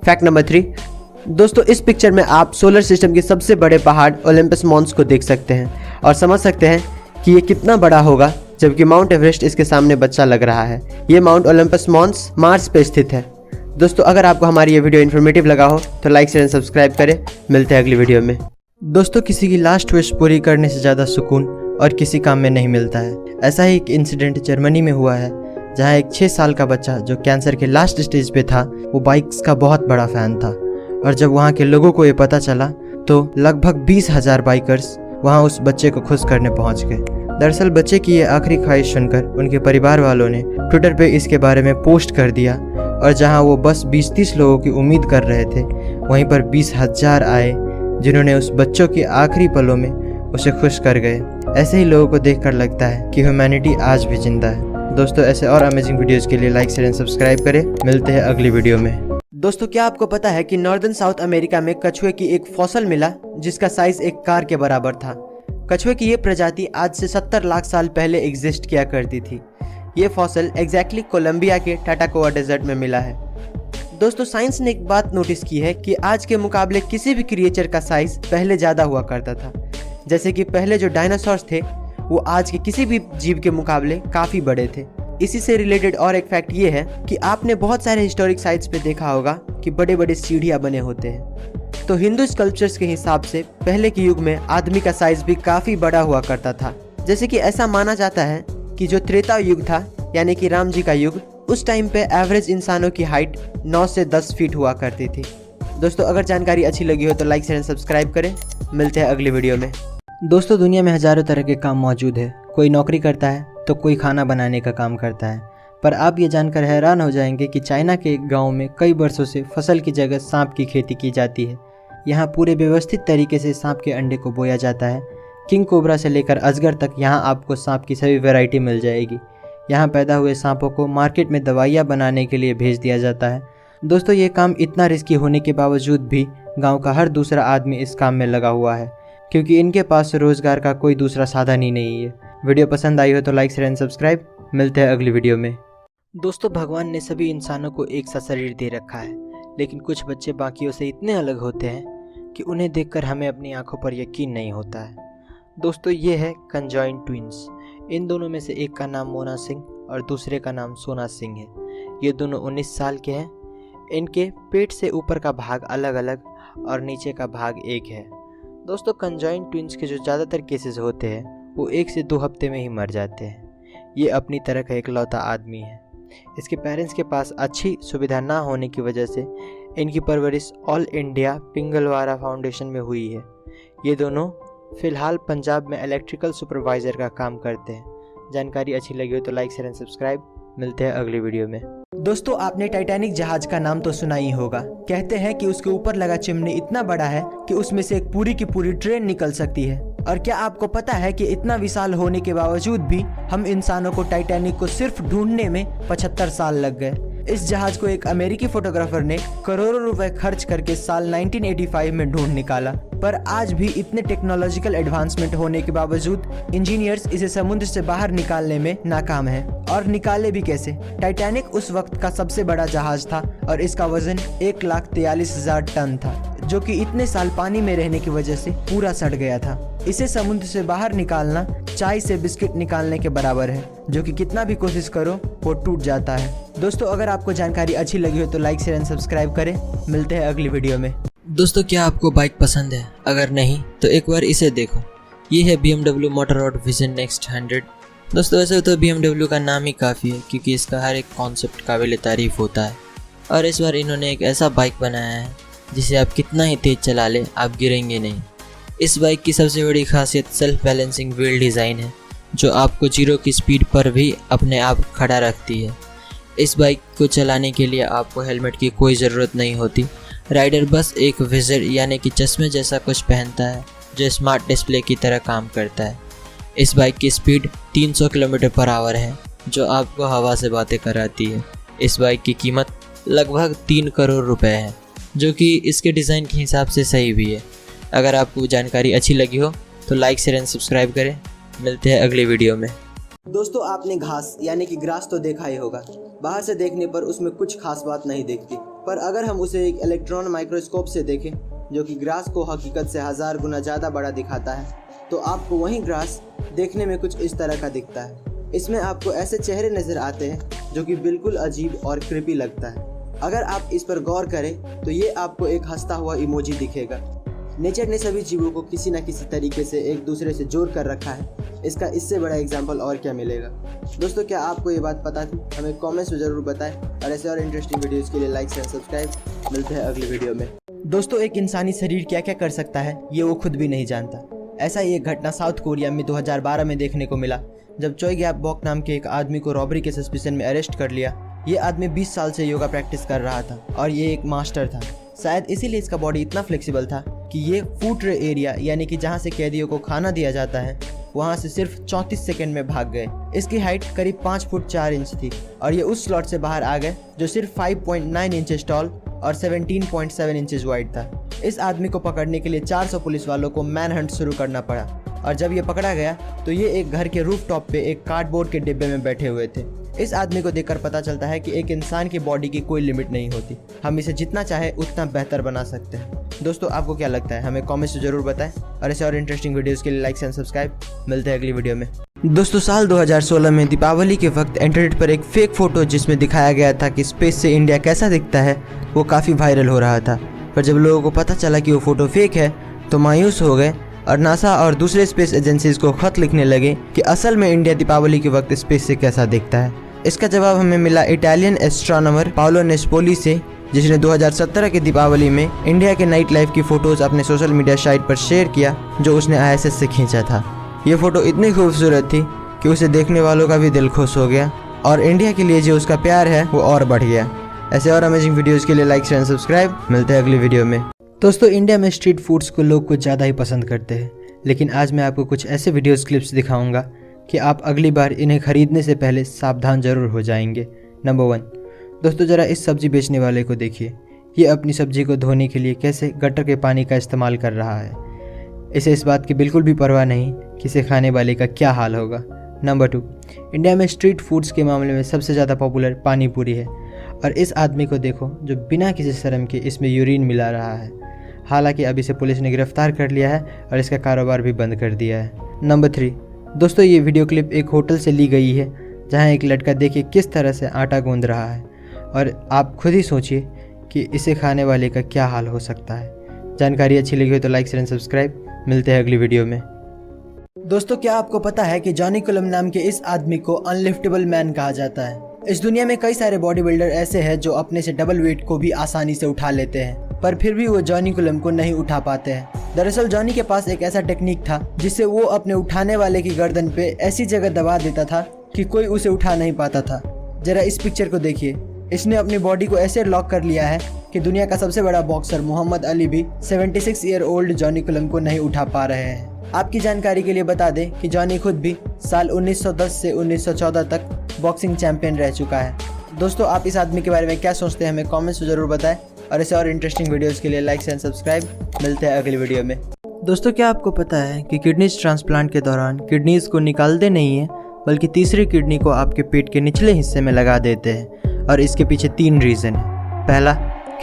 फैक्ट नंबर 3, दोस्तों, इस पिक्चर में आप सोलर सिस्टम के सबसे बड़े पहाड़ ओलंपस मॉन्स को देख सकते हैं और समझ सकते हैं कि ये कितना बड़ा होगा, जबकि माउंट एवरेस्ट इसके सामने बच्चा लग रहा है। ये माउंट ओलंपस मॉन्स मार्स पे स्थित है। दोस्तों, अगर आपको हमारी ये वीडियो इन्फॉर्मेटिव लगा हो तो लाइक शेयर एंड सब्सक्राइब करें। मिलते हैं अगली वीडियो में। दोस्तों, किसी की लास्ट विश पूरी करने से ज़्यादा सुकून और किसी काम में नहीं मिलता है। ऐसा ही एक इंसिडेंट जर्मनी में हुआ है, जहाँ एक 6 साल का बच्चा जो कैंसर के लास्ट स्टेज पे था, वो बाइक्स का बहुत बड़ा फ़ैन था। और जब वहाँ के लोगों को ये पता चला तो लगभग 20,000 बाइकर्स वहाँ उस बच्चे को खुश करने पहुँच गए। दरअसल बच्चे की ये आखिरी ख्वाहिश सुनकर उनके परिवार वालों ने ट्विटर पे इसके बारे में पोस्ट कर दिया, और जहां वो बस 20-30 लोगों की उम्मीद कर रहे थे, वहीं पर 20,000 आए, जिन्होंने उस बच्चों के आखिरी पलों में उसे खुश कर गए। ऐसे ही लोगों को देखकर लगता है कि ह्यूमैनिटी आज भी जिंदा है। दोस्तों, ऐसे और अमेजिंग वीडियोस के लिए लाइक शेयर एंड सब्सक्राइब करें। मिलते हैं अगली वीडियो में। दोस्तों, क्या आपको पता है कि नॉर्दर्न साउथ अमेरिका में कछुए की एक फॉसल मिला, जिसका साइज एक कार के बराबर था। कछुए की ये प्रजाति आज से 70 लाख साल पहले एग्जिस्ट किया करती थी। ये फॉसल एग्जैक्टली कोलंबिया के टाटाकोआ डेजर्ट में मिला है। दोस्तों, साइंस ने एक बात नोटिस की है कि आज के मुकाबले किसी भी क्रिएचर का साइज पहले ज़्यादा हुआ करता था। जैसे कि पहले जो डायनासोर्स थे वो आज के किसी भी जीव के मुकाबले काफ़ी बड़े थे। इसी से रिलेटेड और एक फैक्ट ये है कि आपने बहुत सारे हिस्टोरिक साइट्स पे देखा होगा कि बड़े बड़े सीढ़ियाँ बने होते हैं। तो हिंदू स्कल्पचर्स के हिसाब से पहले के युग में आदमी का साइज भी काफ़ी बड़ा हुआ करता था। जैसे कि ऐसा माना जाता है कि जो त्रेता युग था, यानी कि राम जी का युग, उस टाइम पे एवरेज इंसानों की हाइट 9 से 10 फीट हुआ करती थी। दोस्तों, अगर जानकारी अच्छी लगी हो तो लाइक शेयर एंड सब्सक्राइब करें। मिलते हैं अगली वीडियो में। दोस्तों, दुनिया में हज़ारों तरह के काम मौजूद है। कोई नौकरी करता है तो कोई खाना बनाने का काम करता है। पर आप ये जानकर हैरान हो जाएंगे कि चाइना के एक गाँव में कई वर्षों से फसल की जगह सांप की खेती की जाती है। यहाँ पूरे व्यवस्थित तरीके से सांप के अंडे को बोया जाता है। किंग कोबरा से लेकर अजगर तक यहाँ आपको सांप की सभी वैरायटी मिल जाएगी। यहाँ पैदा हुए सांपों को मार्केट में दवाइयाँ बनाने के लिए भेज दिया जाता है। दोस्तों, ये काम इतना रिस्की होने के बावजूद भी गांव का हर दूसरा आदमी इस काम में लगा हुआ है, क्योंकि इनके पास रोजगार का कोई दूसरा साधन ही नहीं है। वीडियो पसंद आई हो तो लाइक शेयर एंड सब्सक्राइब। मिलते हैं अगली वीडियो में। दोस्तों, भगवान ने सभी इंसानों को एक सा शरीर दे रखा है, लेकिन कुछ बच्चे बाकियों से इतने अलग होते हैं कि उन्हें देखकर हमें अपनी आंखों पर यकीन नहीं होता है। दोस्तों, ये है कंजॉइंट ट्विंस। इन दोनों में से एक का नाम मोना सिंह और दूसरे का नाम सोना सिंह है। ये दोनों 19 साल के हैं। इनके पेट से ऊपर का भाग अलग अलग और नीचे का भाग एक है। दोस्तों, कंजॉइंट ट्विंस के जो ज़्यादातर केसेस होते हैं वो 1 से 2 हफ्ते में ही मर जाते हैं। ये अपनी तरह का इकलौता आदमी है। इसके पेरेंट्स के पास अच्छी सुविधा ना होने की वजह से इनकी परवरिश ऑल इंडिया पिंगलवारा फाउंडेशन में हुई है। ये दोनों फ़िलहाल पंजाब में इलेक्ट्रिकल सुपरवाइज़र का काम करते हैं। जानकारी अच्छी लगी हो तो लाइक शेयर एंड सब्सक्राइब। मिलते हैं अगली वीडियो में। दोस्तों, आपने टाइटैनिक जहाज का नाम तो सुना ही होगा। कहते हैं कि उसके ऊपर लगा चिमनी इतना बड़ा है कि उसमें से एक पूरी की पूरी ट्रेन निकल सकती है। और क्या आपको पता है कि इतना विशाल होने के बावजूद भी हम इंसानों को टाइटैनिक को सिर्फ ढूंढने में 75 साल लग गए। इस जहाज को एक अमेरिकी फोटोग्राफर ने करोड़ों रुपए खर्च करके साल 1985 में ढूंढ निकाला, पर आज भी इतने टेक्नोलॉजिकल एडवांसमेंट होने के बावजूद इंजीनियर्स इसे समुद्र से बाहर निकालने में नाकाम हैं। और निकाले भी कैसे? टाइटैनिक उस वक्त का सबसे बड़ा जहाज था और इसका वजन 1,43,000 टन था, जो कि इतने साल पानी में रहने की वजह से पूरा सड़ गया था। इसे समुद्र से बाहर निकालना चाय से बिस्किट निकालने के बराबर है, जो कि कितना भी कोशिश करो वो टूट जाता है। दोस्तों, अगर आपको जानकारी अच्छी लगी हो तो लाइक शेयर एंड सब्सक्राइब करें। मिलते हैं अगली वीडियो में। दोस्तों, क्या आपको बाइक पसंद है? अगर नहीं तो एक बार इसे देखो। ये है BMW मोटररॉड विजन नेक्स्ट 100। दोस्तों, वैसे तो BMW का नाम ही काफ़ी है, क्योंकि इसका हर एक कॉन्सेप्ट काबिल तारीफ होता है। और इस बार इन्होंने एक ऐसा बाइक बनाया है जिसे आप कितना ही तेज़ चला लें, आप गिरेंगे नहीं। इस बाइक की सबसे बड़ी खासियत सेल्फ बैलेंसिंग व्हील डिज़ाइन है, जो आपको 0 की स्पीड पर भी अपने आप खड़ा रखती है। इस बाइक को चलाने के लिए आपको हेलमेट की कोई ज़रूरत नहीं होती। राइडर बस एक विज़र यानी कि चश्मे जैसा कुछ पहनता है, जो स्मार्ट डिस्प्ले की तरह काम करता है। इस बाइक की स्पीड 300 किलोमीटर/आवर है, जो आपको हवा से बातें कराती है। इस बाइक की कीमत लगभग 3 करोड़ रुपए है, जो कि इसके डिज़ाइन के हिसाब से सही भी है। अगर आपको जानकारी अच्छी लगी हो तो लाइक शेयर एंड सब्सक्राइब करें। मिलते हैं अगली वीडियो में। दोस्तों, आपने घास यानी कि ग्रास तो देखा ही होगा। बाहर से देखने पर उसमें कुछ खास बात नहीं दिखती, पर अगर हम उसे एक इलेक्ट्रॉन माइक्रोस्कोप से देखें, जो कि ग्रास को हकीकत से 1000 गुना ज़्यादा बड़ा दिखाता है, तो आपको वही ग्रास देखने में कुछ इस तरह का दिखता है। इसमें आपको ऐसे चेहरे नज़र आते हैं जो कि बिल्कुल अजीब और क्रिपी लगता है। अगर आप इस पर गौर करें तो ये आपको एक हंसता हुआ इमोजी दिखेगा। नेचर ने सभी जीवों को किसी न किसी तरीके से एक दूसरे से जोड़ कर रखा है। इसका इससे बड़ा एग्जाम्पल और क्या मिलेगा? दोस्तों, क्या आपको ये बात पता थी? हमें कमेंट्स में ज़रूर बताएं, और ऐसे और इंटरेस्टिंग वीडियोज़ के लिए लाइक शेयर सब्सक्राइब। मिलते हैं अगली वीडियो में। दोस्तों, एक इंसानी शरीर क्या क्या कर सकता है ये वो खुद भी नहीं जानता। ऐसा ही एक घटना साउथ कोरिया में 2012 में देखने को मिला, जब चोई गैप बॉक नाम के एक आदमी को रॉबरी के सस्पिशन में अरेस्ट कर लिया। ये आदमी 20 साल से योगा प्रैक्टिस कर रहा था और ये एक मास्टर था। शायद इसीलिए इसका बॉडी इतना फ्लेक्सिबल था कि ये फूड ट्रे एरिया यानी कि जहाँ से कैदियों को खाना दिया जाता है, वहाँ से सिर्फ 34 सेकंड में भाग गए। इसकी हाइट करीब 5 फुट 4 इंच थी और ये उस स्लॉट से बाहर आ गए जो सिर्फ 5.9 इंचेस टॉल और 17.7 इंचेस वाइड था। इस आदमी को पकड़ने के लिए 400 पुलिस वालों को मैन हंट शुरू करना पड़ा, और जब ये पकड़ा गया तो ये एक घर के रूफ टॉप पे एक कार्डबोर्ड के डिब्बे में बैठे हुए थे। इस आदमी को देखकर पता चलता है कि एक इंसान की बॉडी की कोई लिमिट नहीं होती, हम इसे जितना चाहे उतना बेहतर बना सकते हैं। दोस्तों, आपको क्या लगता है? हमें कमेंट्स में जरूर बताएं, और ऐसे और इंटरेस्टिंग वीडियोस के लिए लाइक एंड सब्सक्राइब। मिलते हैं अगली वीडियो में। दोस्तों, साल 2016 में दीपावली के वक्त इंटरनेट पर एक फेक फोटो जिसमें दिखाया गया था कि स्पेस से इंडिया कैसा दिखता है, वो काफ़ी वायरल हो रहा था। पर जब लोगों को पता चला कि वो फोटो फेक है तो मायूस हो गए और नासा और दूसरे स्पेस एजेंसीज को खत लिखने लगे कि असल में इंडिया दीपावली के वक्त स्पेस से कैसा दिखता है। इसका जवाब हमें मिला इटालियन एस्ट्रोनॉमर पाओलो नेस्पोली से, जिसने 2017 की दीपावली में इंडिया के नाइट लाइफ की फ़ोटोज़ अपने सोशल मीडिया साइट पर शेयर किया, जो उसने ISS से खींचा था। ये फ़ोटो इतनी खूबसूरत थी कि उसे देखने वालों का भी दिल खुश हो गया, और इंडिया के लिए जो उसका प्यार है वो और बढ़ गया। ऐसे और अमेजिंग वीडियोज़ के लिए लाइक शेयर सब्सक्राइब। मिलते हैं अगली वीडियो में। दोस्तों, इंडिया में स्ट्रीट फूड्स को लोग कुछ ज़्यादा ही पसंद करते हैं, लेकिन आज मैं आपको कुछ ऐसे वीडियोस क्लिप्स दिखाऊंगा कि आप अगली बार इन्हें खरीदने से पहले सावधान जरूर हो जाएंगे। नंबर 1, दोस्तों ज़रा इस सब्जी बेचने वाले को देखिए। ये अपनी सब्जी को धोने के लिए कैसे गटर के पानी का इस्तेमाल कर रहा है। इसे इस बात की बिल्कुल भी परवाह नहीं कि इसे खाने वाले का क्या हाल होगा। नंबर 2, इंडिया में स्ट्रीट फूड्स के मामले में सबसे ज़्यादा पॉपुलर पानी पूरी है, और इस आदमी को देखो जो बिना किसी शर्म के इसमें यूरिन मिला रहा है। हालांकि अब इसे पुलिस ने गिरफ्तार कर लिया है और इसका कारोबार भी बंद कर दिया है। नंबर 3, दोस्तों ये वीडियो क्लिप एक होटल से ली गई है, जहां एक लड़का देखिए किस तरह से आटा गूंद रहा है, और आप खुद ही सोचिए कि इसे खाने वाले का क्या हाल हो सकता है। जानकारी अच्छी लगी हो तो लाइक शेयर एंड सब्सक्राइब। मिलते हैं अगली वीडियो में। दोस्तों, क्या आपको पता है कि जॉनी कुलम नाम के इस आदमी को अनलिफ्टेबल मैन कहा जाता है। इस दुनिया में कई सारे बॉडी बिल्डर ऐसे हैं जो अपने से डबल वेट को भी आसानी से उठा लेते हैं, पर फिर भी वो जॉनी कुलम को नहीं उठा पाते हैं। दरअसल जॉनी के पास एक ऐसा टेक्निक था जिससे वो अपने उठाने वाले की गर्दन पे ऐसी जगह दबा देता था कि कोई उसे उठा नहीं पाता था। जरा इस पिक्चर को देखिए। इसने अपनी बॉडी को ऐसे लॉक कर लिया है कि दुनिया का सबसे बड़ा बॉक्सर मोहम्मद अली भी 76 ईयर ओल्ड जॉनी कुलम को नहीं उठा पा रहे हैं। आपकी जानकारी के लिए बता दें कि जॉनी खुद भी साल 1910 से 1914 तक बॉक्सिंग चैंपियन रह चुका है। दोस्तों, आप इस आदमी के बारे में क्या सोचते हैं हमें कमेंट्स में ज़रूर बताएं और ऐसे और इंटरेस्टिंग वीडियोस के लिए लाइक एंड सब्सक्राइब। मिलते हैं अगली वीडियो में। दोस्तों, क्या आपको पता है कि किडनीज ट्रांसप्लांट के दौरान किडनीज को निकालते नहीं हैं, बल्कि तीसरी किडनी को आपके पेट के निचले हिस्से में लगा देते हैं और इसके पीछे 3 रीज़न है। पहला,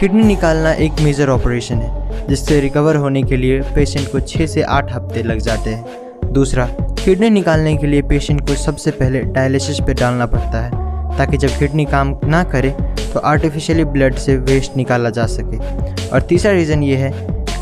किडनी निकालना एक मेजर ऑपरेशन है जिससे रिकवर होने के लिए पेशेंट को 6 से 8 हफ्ते लग जाते हैं। दूसरा, किडनी निकालने के लिए पेशेंट को सबसे पहले डायलिसिस पे डालना पड़ता है ताकि जब किडनी काम ना करे तो आर्टिफिशियली ब्लड से वेस्ट निकाला जा सके। और तीसरा रीज़न ये है,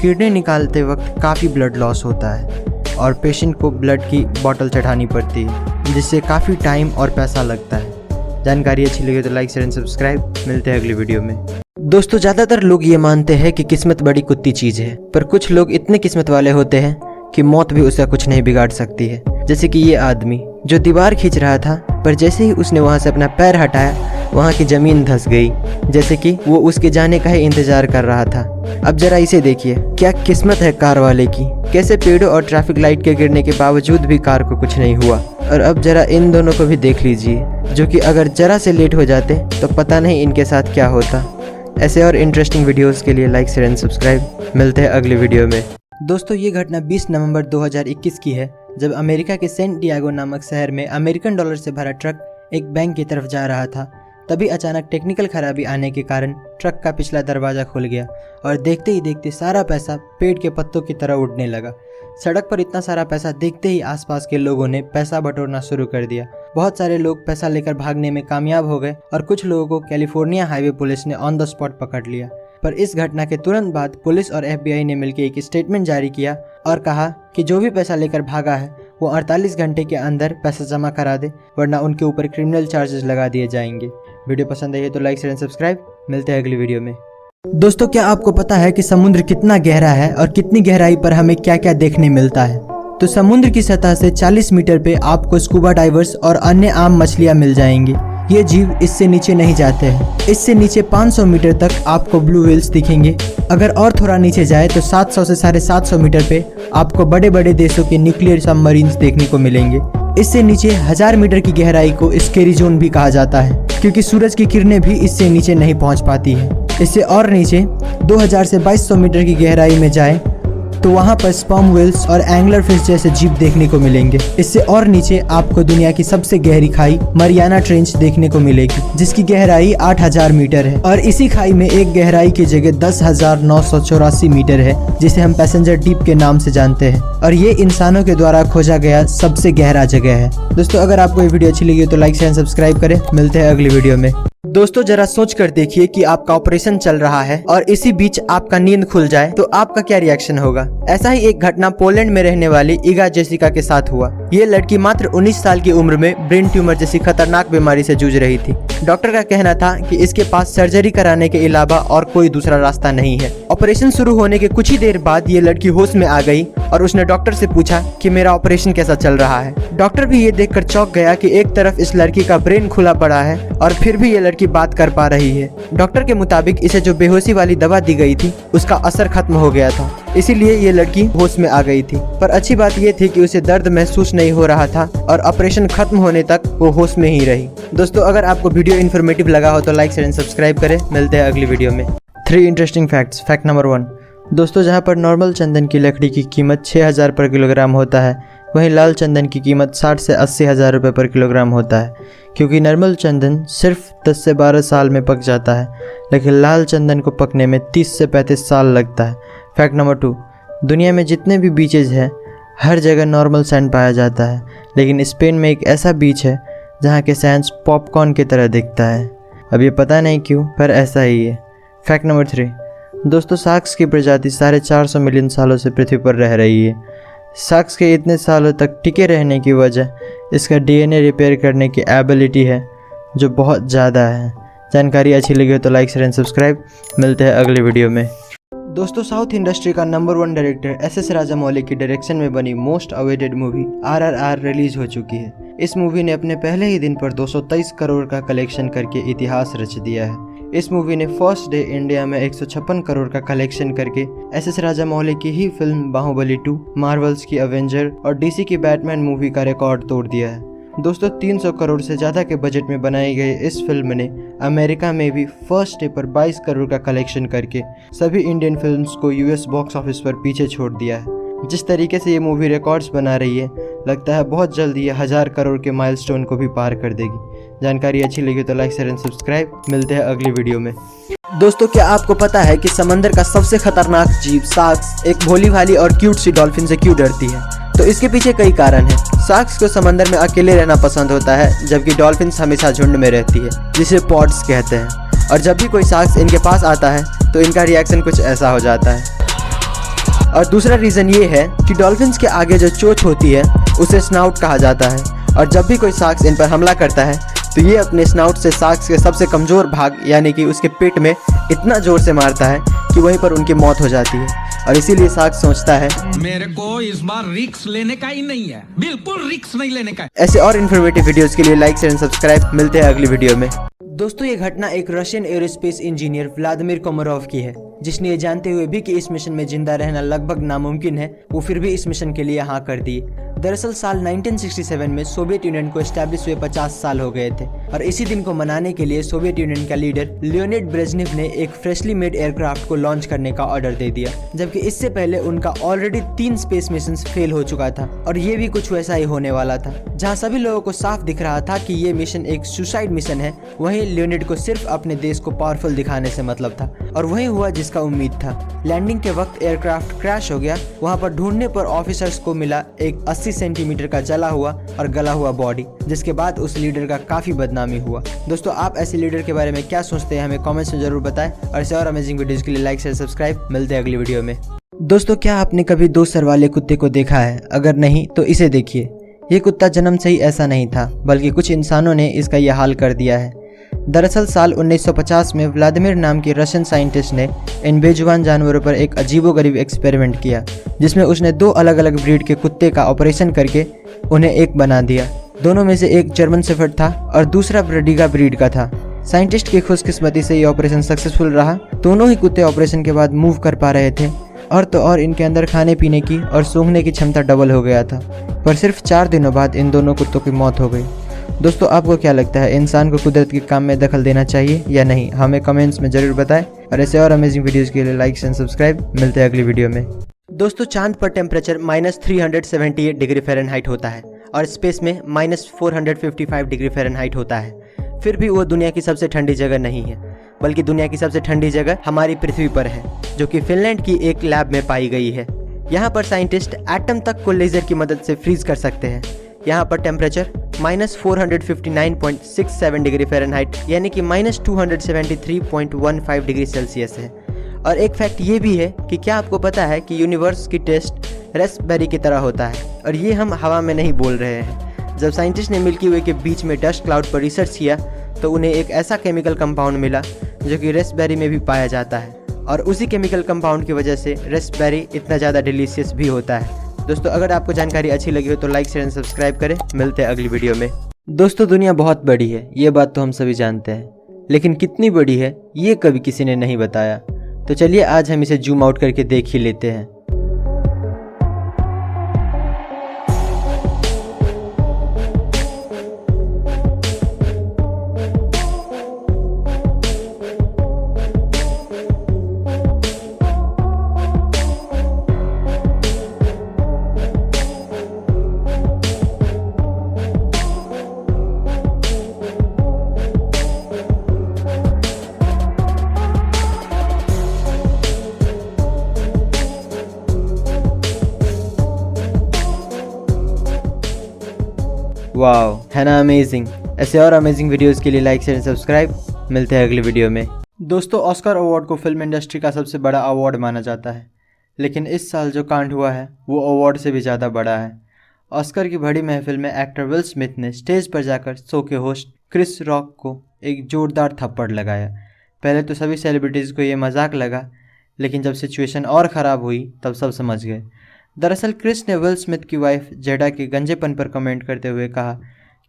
किडनी निकालते वक्त काफ़ी ब्लड लॉस होता है और पेशेंट को ब्लड की बोतल चढ़ानी पड़ती है जिससे काफ़ी टाइम और पैसा लगता है। जानकारी अच्छी लगे तो लाइक शेयर एंड सब्सक्राइब। मिलते हैं अगली वीडियो में। दोस्तों, ज़्यादातर लोग ये मानते हैं कि किस्मत बड़ी कुत्ती चीज़ है, पर कुछ लोग इतने किस्मत वाले होते हैं कि मौत भी उसका कुछ नहीं बिगाड़ सकती है। जैसे कि ये आदमी जो दीवार खींच रहा था, पर जैसे ही उसने वहाँ से अपना पैर हटाया वहाँ की ज़मीन धंस गई, जैसे कि वो उसके जाने का ही इंतज़ार कर रहा था। अब जरा इसे देखिए, क्या किस्मत है कार वाले की। कैसे पेड़ों और ट्रैफिक लाइट के गिरने के बावजूद भी कार को कुछ नहीं हुआ। और अब जरा इन दोनों को भी देख लीजिए, जो कि अगर जरा से लेट हो जाते तो पता नहीं इनके साथ क्या होता। ऐसे और इंटरेस्टिंग वीडियोस के लिए लाइक शेयर एंड सब्सक्राइब। मिलते हैं अगली वीडियो में। दोस्तों, ये घटना 20 नवंबर 2021 की है, जब अमेरिका के सेंट डियागो नामक शहर में अमेरिकन डॉलर से भरा ट्रक एक बैंक की तरफ जा रहा था। तभी अचानक टेक्निकल खराबी आने के कारण ट्रक का पिछला दरवाज़ा खुल गया और देखते ही देखते सारा पैसा पेड़ के पत्तों की तरह उड़ने लगा। सड़क पर इतना सारा पैसा देखते ही आसपास के लोगों ने पैसा बटोरना शुरू कर दिया। बहुत सारे लोग पैसा लेकर भागने में कामयाब हो गए और कुछ लोगों को कैलिफोर्निया हाईवे पुलिस ने ऑन द स्पॉट पकड़ लिया। पर इस घटना के तुरंत बाद पुलिस और FBI ने मिलकर एक स्टेटमेंट जारी किया और कहा कि जो भी पैसा लेकर भागा है वो 48 घंटे के अंदर पैसा जमा करा दे, वरना उनके ऊपर क्रिमिनल चार्जेस लगा दिए जाएंगे। वीडियो पसंद आई है तो लाइक शेयर एंड सब्सक्राइब। मिलते हैं अगली वीडियो में। दोस्तों, क्या आपको पता है कि समुद्र कितना गहरा है और कितनी गहराई पर हमें क्या क्या देखने मिलता है? तो समुद्र की सतह से 40 मीटर पे आपको स्कूबा डाइवर्स और अन्य आम मछलियां मिल जाएंगी। ये जीव इससे नीचे नहीं जाते हैं। इससे नीचे 500 मीटर तक आपको ब्लू व्हेल्स दिखेंगे। अगर और थोड़ा नीचे जाए तो 700 से 750 मीटर पे आपको बड़े बड़े देशों के न्यूक्लियर सबमरीन्स देखने को मिलेंगे। इससे नीचे 1000 मीटर की गहराई को स्केरी जोन भी कहा जाता है, क्योंकि सूरज की किरणें भी इससे नीचे नहीं पहुंच पाती हैं। इससे और नीचे 2000 से 2200 मीटर की गहराई में जाए तो वहाँ पर स्पर्म व्हेल्स और एंगलर फिश जैसे जीव देखने को मिलेंगे। इससे और नीचे आपको दुनिया की सबसे गहरी खाई मरियाना ट्रेंच देखने को मिलेगी, जिसकी गहराई 8000 मीटर है। और इसी खाई में एक गहराई की जगह 10,984 मीटर है, जिसे हम पैसेंजर डीप के नाम से जानते हैं। और ये इंसानों के द्वारा खोजा गया सबसे गहरा जगह है। दोस्तों, अगर आपको ये वीडियो अच्छी लगी तो लाइक शेयर एंड सब्सक्राइब करें। मिलते हैं अगली वीडियो में। दोस्तों, जरा सोच कर देखिए कि आपका ऑपरेशन चल रहा है और इसी बीच आपका नींद खुल जाए तो आपका क्या रिएक्शन होगा। ऐसा ही एक घटना पोलैंड में रहने वाली इगा जेसिका के साथ हुआ। ये लड़की मात्र 19 साल की उम्र में ब्रेन ट्यूमर जैसी खतरनाक बीमारी से जूझ रही थी। डॉक्टर का कहना था कि इसके पास सर्जरी कराने के अलावा और कोई दूसरा रास्ता नहीं है। ऑपरेशन शुरू होने के कुछ ही देर बाद ये लड़की होश में आ गई और उसने डॉक्टर से पूछा कि मेरा ऑपरेशन कैसा चल रहा है। डॉक्टर भी ये देखकर चौंक गया कि एक तरफ इस लड़की का ब्रेन खुला पड़ा है और फिर भी ये लड़की बात कर पा रही है। डॉक्टर के मुताबिक इसे जो बेहोशी वाली दवा दी गई थी उसका असर खत्म हो गया था, इसीलिए ये लड़की होश में आ गई थी। पर अच्छी बात ये थी कि उसे दर्द महसूस नहीं हो रहा था और ऑपरेशन खत्म होने तक वो होश में ही रही। दोस्तों, अगर आपको वीडियो इन्फॉर्मेटिव लगा हो तो लाइक शेयर एंड सब्सक्राइब करें। मिलते हैं अगली वीडियो में। 3 इंटरेस्टिंग फैक्ट्स। Fact number 1। दोस्तों, जहाँ पर नॉर्मल चंदन की लकड़ी की कीमत 6000 पर किलोग्राम होता है, वहीं लाल चंदन की कीमत 60 से 80 हज़ार रुपये पर किलोग्राम होता है, क्योंकि नॉर्मल चंदन सिर्फ 10 से 12 साल में पक जाता है, लेकिन लाल चंदन को पकने में 30 से 35 साल लगता है। Fact number 2। दुनिया में जितने भी बीचेज हैं हर जगह नॉर्मल सैंड पाया जाता है, लेकिन स्पेन में एक ऐसा बीच है जहाँ के सैंड पॉपकॉर्न की तरह दिखता है। अब ये पता नहीं क्यों, पर ऐसा ही है। Fact number 3। दोस्तों, शार्क्स की प्रजाति 450 मिलियन सालों से पृथ्वी पर रह रही है। शार्क्स के इतने सालों तक टिके रहने की वजह इसका DNA रिपेयर करने की एबिलिटी है, जो बहुत ज़्यादा है। जानकारी अच्छी लगी हो तो लाइक शेयर एंड सब्सक्राइब। मिलते हैं अगले वीडियो में। दोस्तों, साउथ इंडस्ट्री का नंबर 1 डायरेक्टर एस राजामौली की डायरेक्शन में बनी most awaited movie RRR release हो चुकी है। इस मूवी ने अपने पहले ही दिन पर 223 करोड़ का कलेक्शन करके इतिहास रच दिया है। इस मूवी ने फर्स्ट डे इंडिया में 156 करोड़ का कलेक्शन करके एस राजामौली की ही फिल्म बाहुबली 2, मार्वल्स की अवेंजर और DC की बैटमैन मूवी का रिकॉर्ड तोड़ दिया है। दोस्तों, 300 करोड़ से ज़्यादा के बजट में बनाई गई इस फिल्म ने अमेरिका में भी फर्स्ट डे पर 22 करोड़ का कलेक्शन करके सभी इंडियन फिल्म्स को US बॉक्स ऑफिस पर पीछे छोड़ दिया है। जिस तरीके से ये मूवी रिकॉर्ड्स बना रही है, लगता है बहुत जल्द ये 1000 करोड़ के माइलस्टोन को भी पार कर देगी। जानकारी अच्छी लगी तो लाइक शेयर एंड सब्सक्राइब। मिलते हैं अगली वीडियो में। दोस्तों, क्या आपको पता है कि समंदर का सबसे खतरनाक जीव शार्क्स एक भोली भाली और क्यूट सी डॉल्फिन से क्यों डरती है? तो इसके पीछे कई कारण हैं। शार्क्स को समंदर में अकेले रहना पसंद होता है, जबकि डॉल्फिन्स हमेशा झुंड में रहती है, जिसे पॉड्स कहते हैं। और जब भी कोई शार्क्स इनके पास आता है तो इनका रिएक्शन कुछ ऐसा हो जाता है। और दूसरा रीज़न ये है कि डॉल्फिन्स के आगे जो चोंच होती है उसे स्नाउट कहा जाता है। और जब भी कोई शार्क्स इन पर हमला करता है तो ये अपने स्नाउट से शार्क्स के सबसे कमज़ोर भाग यानी कि उसके पेट में इतना ज़ोर से मारता है कि वहीं पर उनकी मौत हो जाती है। और इसीलिए शार्क सोचता है मेरे को इस बार रिस्क लेने का ही नहीं है, बिल्कुल रिस्क नहीं लेने का। ऐसे और इन्फॉर्मेटिव वीडियोस के लिए लाइक शेयर एंड सब्सक्राइब। मिलते हैं अगली वीडियो में। दोस्तों, ये घटना एक रशियन एरोस्पेस इंजीनियर व्लादिमीर कोमरोव की है, जिसने ये जानते हुए भी कि इस मिशन में जिंदा रहना लगभग नामुमकिन है, वो फिर भी इस मिशन के लिए हाँ कर दिए। दरअसल साल 1967 में सोवियत यूनियन को एस्टैब्लिश हुए 50 साल हो गए थे और इसी दिन को मनाने के लिए सोवियत यूनियन का लीडर लियोनिड ब्रेजनेव ने एक फ्रेशली मेड एयरक्राफ्ट को लॉन्च करने का ऑर्डर दे दिया, जबकि इससे पहले उनका ऑलरेडी 3 स्पेस मिशन फेल हो चुका था। और ये भी कुछ वैसा ही होने वाला था। जहाँ सभी लोगों को साफ दिख रहा था कि ये मिशन एक सुसाइड मिशन है, वहीं लियोनिड को सिर्फ अपने देश को पावरफुल दिखाने से मतलब था। और वही हुआ जिसका उम्मीद था। लैंडिंग के वक्त एयरक्राफ्ट क्रैश हो गया। वहाँ पर ढूंढने पर ऑफिसर्स को मिला एक 80 सेंटीमीटर का जला हुआ और गला हुआ बॉडी, जिसके बाद उस लीडर का काफी बदनामी हुआ। दोस्तों, आप ऐसे लीडर के बारे में क्या सोचते हैं, हमें कमेंट्स में जरूर बताएं। और ऐसे और अमेजिंग वीडियोस के लिए लाइक शेयर सब्सक्राइब। मिलते हैं अगली वीडियो में। दोस्तों, क्या आपने कभी 2 सर वाले कुत्ते को देखा है? अगर नहीं तो इसे देखिए। ये कुत्ता जन्म से ही ऐसा नहीं था, बल्कि कुछ इंसानों ने इसका यह हाल कर दिया है। दरअसल साल 1950 में व्लादिमीर नाम के रशियन साइंटिस्ट ने इन बेजुबान जानवरों पर एक अजीबोगरीब एक्सपेरिमेंट किया, जिसमें उसने 2 अलग अलग ब्रीड के कुत्ते का ऑपरेशन करके उन्हें एक बना दिया। दोनों में से एक जर्मन शेफर्ड था और दूसरा ब्रेडिगा ब्रीड का था। साइंटिस्ट की खुशकिस्मती से ये ऑपरेशन सक्सेसफुल रहा। दोनों ही कुत्ते ऑपरेशन के बाद मूव कर पा रहे थे और तो और इनके अंदर खाने पीने की और सूंघने की क्षमता डबल हो गया था। पर सिर्फ 4 दिनों बाद इन दोनों कुत्तों की मौत हो गई। दोस्तों, आपको क्या लगता है, इंसान को कुदरत के काम में दखल देना चाहिए या नहीं? हमें कमेंट्स में जरूर बताएं। और ऐसे और अमेजिंग वीडियोस के लिए लाइक एंड सब्सक्राइब। मिलते हैं अगली वीडियो में। दोस्तों, चांद पर टेम्परेचर -378 डिग्री फ़ारेनहाइट होता है और स्पेस में -455 डिग्री फ़ारेनहाइट होता है। फिर भी वो दुनिया की सबसे ठंडी जगह नहीं है, बल्कि दुनिया की सबसे ठंडी जगह हमारी पृथ्वी पर है, जो कि फिनलैंड की एक लैब में पाई गई है। यहाँ पर साइंटिस्ट एटम तक को लेजर की मदद से फ्रीज कर सकते हैं। यहाँ पर टेम्परेचर -459.67 डिग्री फ़ारेनहाइट यानी कि -273.15 डिग्री सेल्सियस है। और एक फैक्ट ये भी है कि क्या आपको पता है कि यूनिवर्स की टेस्ट रेस्पबेरी की तरह होता है, और ये हम हवा में नहीं बोल रहे हैं। जब साइंटिस्ट ने मिल्की वे के बीच में डस्ट क्लाउड पर रिसर्च किया तो उन्हें एक ऐसा केमिकल कंपाउंड मिला जो कि रेस्पबेरी में भी पाया जाता है, और उसी केमिकल कंपाउंड की वजह से रेस्पबेरी इतना ज़्यादा डिलीशियस भी होता है। दोस्तों, अगर आपको जानकारी अच्छी लगी हो तो लाइक शेयर एंड सब्सक्राइब करें। मिलते हैं अगली वीडियो में। दोस्तों, दुनिया बहुत बड़ी है, ये बात तो हम सभी जानते हैं, लेकिन कितनी बड़ी है ये कभी किसी ने नहीं बताया। तो चलिए आज हम इसे जूम आउट करके देख ही लेते हैं। वाओ, है ना अमेजिंग। ऐसे और अमेजिंग वीडियोस के लिए लाइक शेयर सब्सक्राइब। मिलते हैं अगली वीडियो में। दोस्तों, ऑस्कर अवार्ड को फिल्म इंडस्ट्री का सबसे बड़ा अवार्ड माना जाता है, लेकिन इस साल जो कांड हुआ है वो अवार्ड से भी ज़्यादा बड़ा है। ऑस्कर की बड़ी महफिल में एक्टर विल स्मिथ ने स्टेज पर जाकर शो के होस्ट क्रिस रॉक को एक जोरदार थप्पड़ लगाया। पहले तो सभी सेलिब्रिटीज़ को ये मजाक लगा, लेकिन जब सिचुएशन और ख़राब हुई तब सब समझ गए। दरअसल क्रिस ने विल स्मिथ की वाइफ जेडा के गंजेपन पर कमेंट करते हुए कहा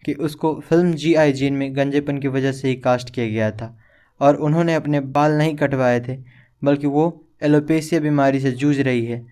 कि उसको फिल्म G.I. जेन में गंजेपन की वजह से ही कास्ट किया गया था और उन्होंने अपने बाल नहीं कटवाए थे, बल्कि वो एलोपेशिया बीमारी से जूझ रही है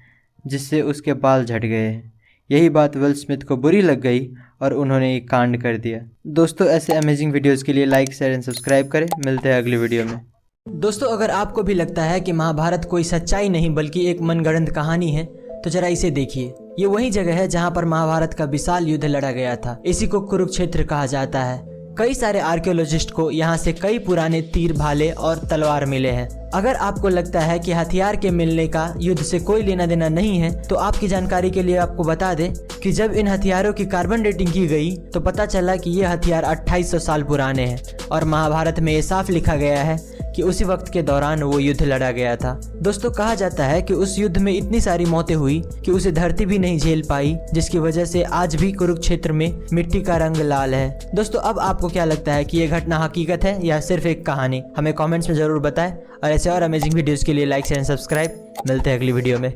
जिससे उसके बाल झड़ गए हैं। यही बात विल स्मिथ को बुरी लग गई और उन्होंने एक कांड कर दिया। दोस्तों, ऐसे अमेजिंग वीडियोज़ के लिए लाइक, शेयर एंड सब्सक्राइब करें। मिलते हैं अगली वीडियो में। दोस्तों, अगर आपको भी लगता है कि महाभारत कोई सच्चाई नहीं बल्कि एक मनगढ़ंत कहानी है तो जरा इसे देखिए। ये वही जगह है जहाँ पर महाभारत का विशाल युद्ध लड़ा गया था। इसी को कुरुक्षेत्र कहा जाता है। कई सारे आर्कियोलॉजिस्ट को यहाँ से कई पुराने तीर, भाले और तलवार मिले हैं। अगर आपको लगता है कि हथियार के मिलने का युद्ध से कोई लेना देना नहीं है तो आपकी जानकारी के लिए आपको बता दें कि जब इन हथियारों की कार्बन डेटिंग की गई तो पता चला कि ये हथियार 2800 साल पुराने हैं और महाभारत में ये साफ लिखा गया है कि उसी वक्त के दौरान वो युद्ध लड़ा गया था। दोस्तों, कहा जाता है कि उस युद्ध में इतनी सारी मौतें हुई कि उसे धरती भी नहीं झेल पाई, जिसकी वजह से आज भी कुरुक्षेत्र में मिट्टी का रंग लाल है। दोस्तों, अब आपको क्या लगता है कि ये घटना हकीकत है या सिर्फ एक कहानी? हमें कमेंट्स में जरूर बताएं और ऐसे और अमेजिंग वीडियोस के लिए लाइक, शेयर एंड सब्सक्राइब। मिलते हैं अगली वीडियो में।